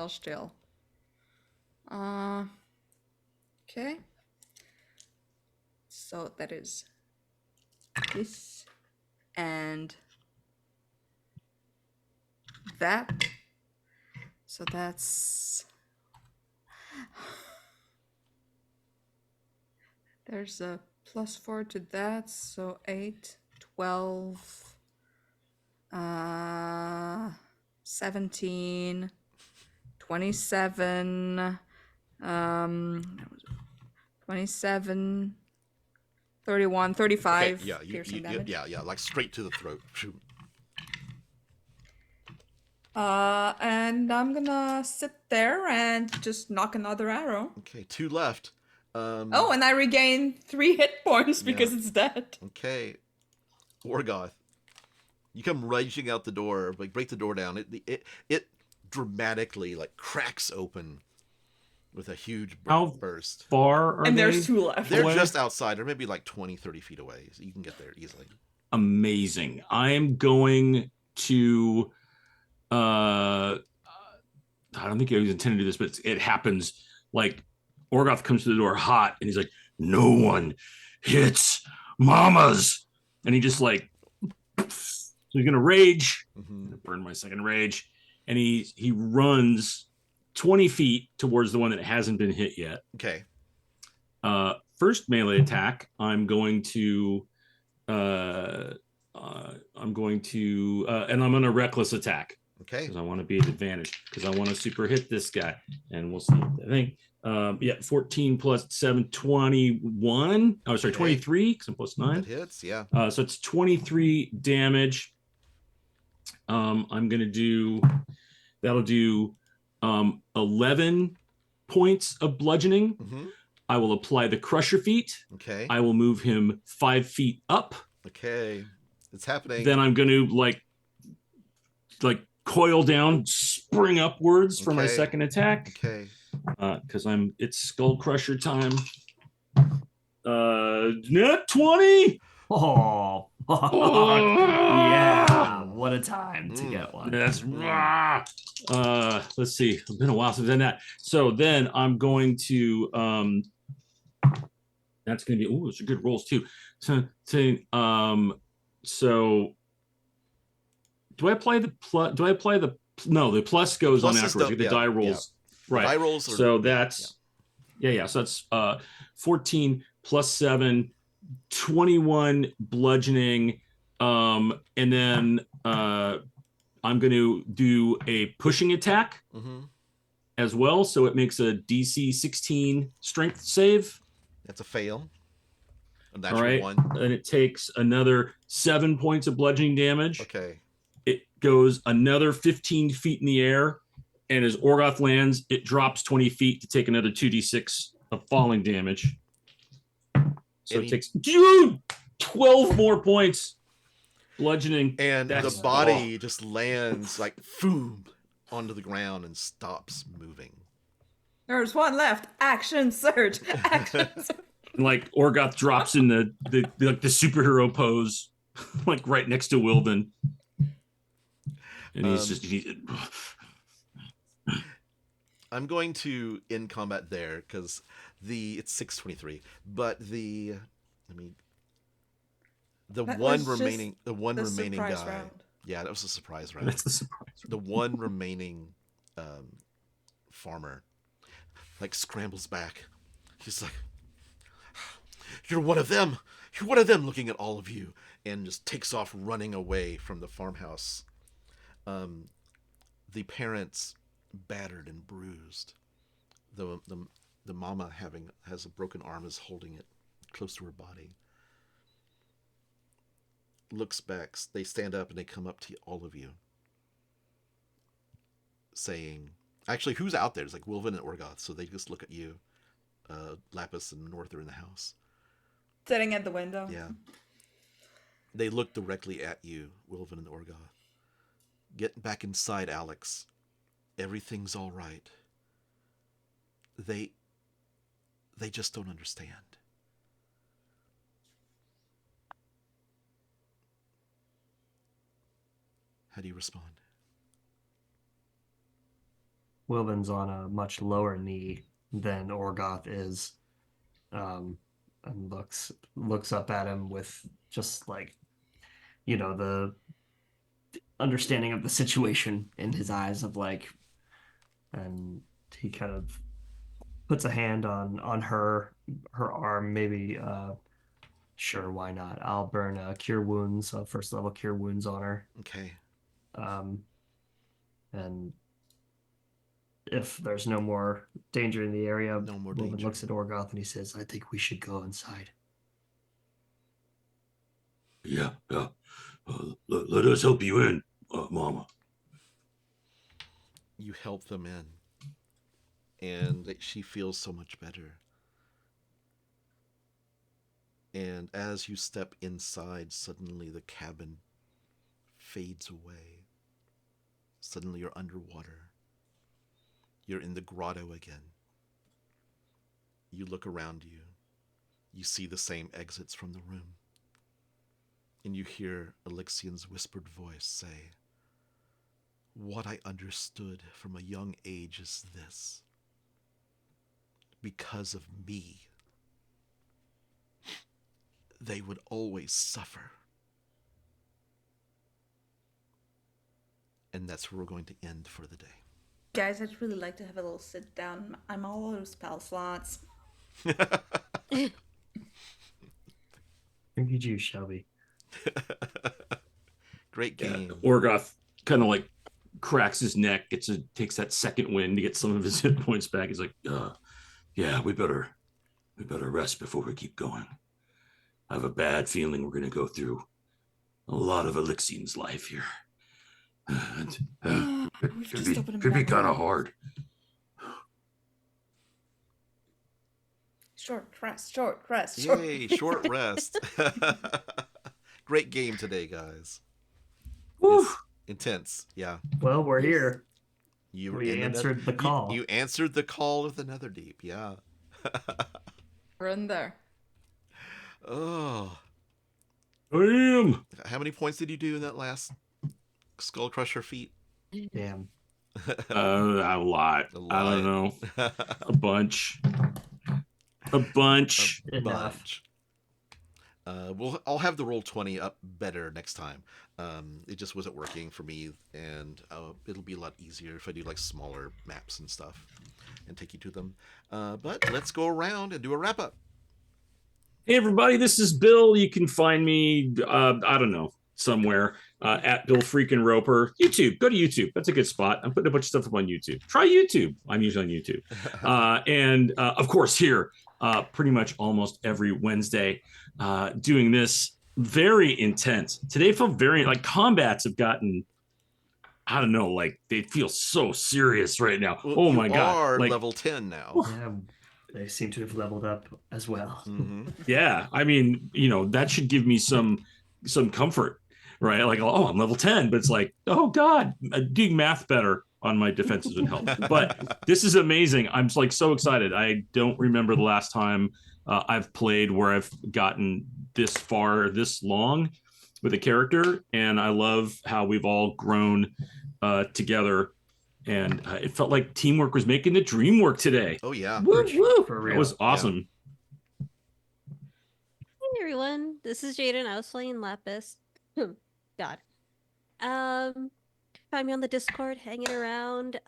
still. Okay. So that is this and that. So that's there's a +4 to that, so 8, 12, 17, 27, 27, 31, 35 Okay, yeah, piercing damage. yeah, like straight to the throat. Shoot. And I'm gonna sit there and just knock another arrow. Okay, 2 left. Oh, and I regain 3 hit points because it's dead. Okay. Orgoth, You come raging out the door, like break the door down. It dramatically like cracks open with a huge How burst. far are And they? there's 2 left. They're away? just outside. They're maybe like 20, 30 feet away. So you can get there easily. Amazing. I'm going to I don't think I was intending to do this, but it happens. Like Orgoth comes to the door hot and he's like, no one hits mamas. And he just like, so he's gonna rage. Mm-hmm. I'm gonna burn my second rage. And he runs 20 feet towards the one that hasn't been hit yet. Okay. First melee attack, I'm going to and I'm gonna reckless attack. Okay. Because I want to be at advantage. Because I want to super hit this guy. And we'll see. I think 14 plus 7, 21. Oh, sorry, 23, because I'm plus 9. That hits, yeah. So it's 23 damage. I'm gonna do that'll do 11 points of bludgeoning. Mm-hmm. I will apply the crusher feat. Okay. I will move him 5 feet up. Okay. It's happening. Then I'm gonna like coil down, spring upwards for my Okay. second attack. Okay. Because it's Skullcrusher time. Net 20. Oh, yeah! What a time to get one. That's let's see. It's been a while since I've done that. So then I'm going to that's gonna be those are good rolls too. So do I apply the plus? Do I apply the no? The plus goes Plus on is afterwards. the- The yeah, die rolls, right? Die rolls are, So that's yeah. So that's 14 plus 7, 21 bludgeoning, and then I'm going to do a pushing attack Mm-hmm. as well. So it makes a DC 16 strength save. That's a fail. A All natural right, 1. and it takes another 7 points of bludgeoning damage. Okay. It goes another 15 feet in the air, and as Orgoth lands, it drops 20 feet to take another 2d6 of falling damage. So it takes 12 more points bludgeoning. And That's- the body just lands like boom onto the ground and stops moving. There's 1 left. Action surge. Action surge. And like Orgoth drops in the superhero pose, like right next to Wilvan. And I'm going to end combat there because it's 6:23. But the That one was just remaining guy. surprise round. Yeah, that was a surprise round. that's the surprise. The one remaining farmer like scrambles back. He's like, "You're one of them. You're one of them," looking at all of you, and just takes off running away from the farmhouse. The parents battered and bruised. The mama has a broken arm, is holding it close to her body. Looks back. They stand up and they come up to all of you, saying, "Actually, who's out there?" It's like Wilvan and Orgoth. So they just look at you. Laphus and North are in the house. Sitting at the window. Yeah. They look directly at you, Wilvan and Orgoth. "Get back inside, Alex. Everything's all right. They just don't understand." How do you respond? Wilvan's on a much lower knee than Orgoth is, and looks up at him with just like, the understanding of the situation in his eyes of like, and he kind of puts a hand on her arm, maybe. Sure, why not? I'll burn cure wounds, first level cure wounds on her. Okay. And if there's no more danger in the area, No more Wilvan danger. looks at Orgoth and he says, "I think we should go inside." Yeah. Let us help you in, Mama. You help them in, and she feels so much better. And as you step inside, suddenly the cabin fades away. Suddenly you're underwater. You're in the grotto again. You look around you. You see the same exits from the room. And you hear Elixion's whispered voice say, "What I understood from a young age is this. Because of me, they would always suffer." And that's where we're going to end for the day. Guys, I'd really like to have a little sit down. I'm all out of spell slots. Drink your juice, Shelby. Great game. Orgoth kind of like cracks his neck, takes that second wind to get some of his hit points back. He's like, Yeah, we better rest before we keep going. I have a bad feeling we're gonna go through a lot of Elixion's life here. And, it could be kind of hard. Short rest. Yay, short rest. Great game today, guys. whew. It's intense. Yeah. Well, we're here. We answered the call. You answered the call of the Netherdeep. Yeah. We're in there. Oh. I am. How many points did you do in that last Skullcrusher feat? Damn. A lot. I don't know. A bunch. A Enough. bunch. I'll have the Roll20 up better next time. It just wasn't working for me, and it'll be a lot easier if I do like smaller maps and stuff and take you to them. But let's go around and do a wrap up. Hey everybody, this is Bill. You can find me, I don't know, somewhere at Bill Freakin' Roper. YouTube, go to YouTube. That's a good spot. I'm putting a bunch of stuff up on YouTube. Try YouTube. I'm usually on YouTube. And of course here, pretty much almost every Wednesday, doing this very intense. Today felt very, like combats have gotten, I don't know, like they feel so serious right now. Well, oh you my God. are Like, level 10 now. Yeah, they seem to have leveled up as well. Mm-hmm. yeah, I mean, that should give me some comfort, right? Like, oh, I'm level 10, but it's like, oh God, doing math better on my defenses would help. But this is amazing. I'm like so excited. I don't remember the last time I've played where I've gotten this far, this long with a character, and I love how we've all grown together. And it felt like teamwork was making the dream work today. Oh, yeah. Woo, woo. For real. That was awesome. Hey everyone, this is Jaiden. I was playing Laphus. God. Find me on the Discord, hanging around.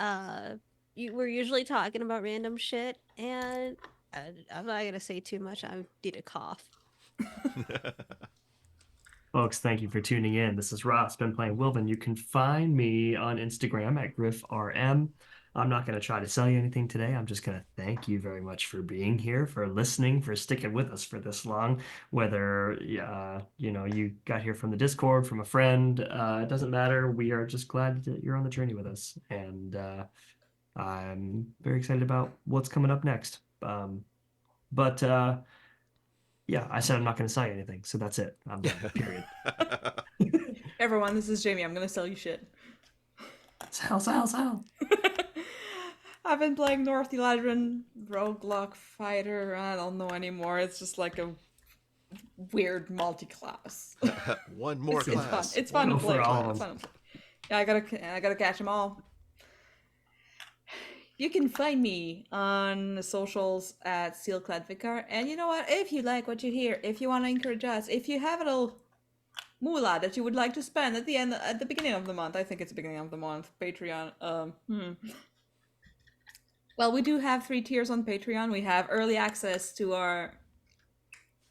We're usually talking about random shit, and I'm not gonna say too much. I need a cough. Folks, thank you for tuning in. This is Ross, been playing Wilvan. You can find me on Instagram at GriffRM. I'm not going to try to sell you anything today. I'm just going to thank you very much for being here, for listening, for sticking with us for this long. Whether you got here from the Discord, from a friend, it doesn't matter. We are just glad that you're on the journey with us, and I'm very excited about what's coming up next. Yeah, I said I'm not going to sell you anything, so that's it. I'm done, period. Everyone, this is Jamie. I'm gonna sell you shit. Sell. I've been playing North Eladrin Roguelike Fighter. I don't know anymore. It's just like a weird multi-class. One more class. It's fun to Go play. for all of It's them. fun to play. Yeah, I gotta catch them all. You can find me on the socials at Steelclad Vicar. And you know what? If you like what you hear, if you want to encourage us, if you have a little moolah that you would like to spend at the beginning of the month, I think it's the beginning of the month, Patreon. Well, we do have 3 tiers on Patreon. We have early access to our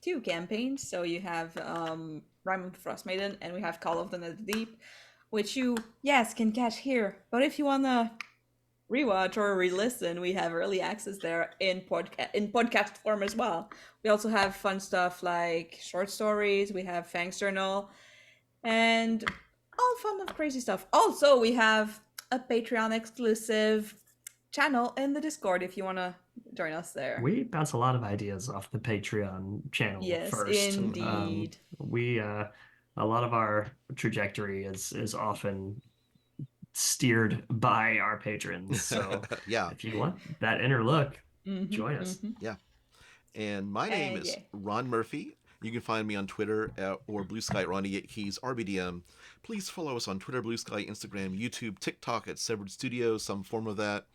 2 campaigns. So you have Rime of the Frost Maiden, and we have Call of the Netherdeep, which you, yes, can catch here. But if you want to rewatch or re-listen, we have early access there in podcast form as well. We also have fun stuff like short stories. We have Fang's Journal, and all fun of crazy stuff. Also, we have a Patreon exclusive channel in the Discord if you want to join us there. We bounce a lot of ideas off the Patreon channel Yes, first. indeed. We a lot of our trajectory is often steered by our patrons. So yeah. if you want that inner look, join us. Yeah. And my name is Ron Murphy. You can find me on Twitter or Blue Sky at Ronnie Keys RBDM. Please follow us on Twitter, Blue Sky, Instagram, YouTube, TikTok at Severed Studios, some form of that.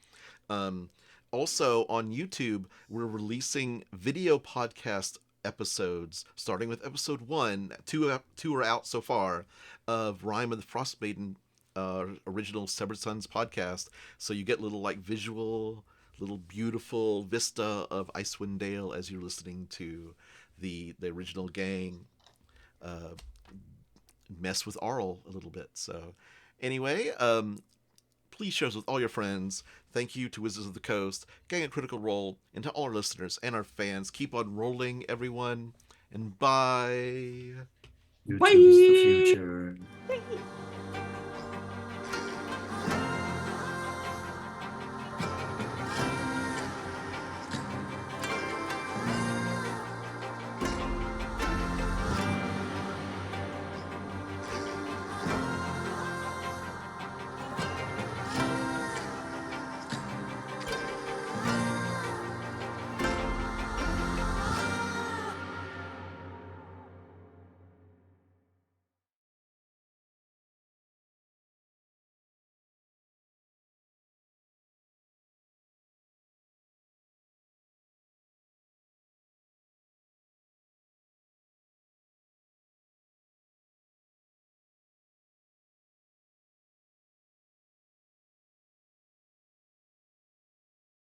Also on YouTube, we're releasing video podcast episodes, starting with episode 1. Two are out so far, of Rime of the Frost Maiden, original Severed Sons podcast. So you get little visual, little beautiful vista of Icewind Dale as you're listening to the original gang mess with Arl a little bit. So anyway, please share us with all your friends. Thank you to Wizards of the Coast, Gang at Critical Role, and to all our listeners and our fans. Keep on rolling, everyone, and bye. You choose the future.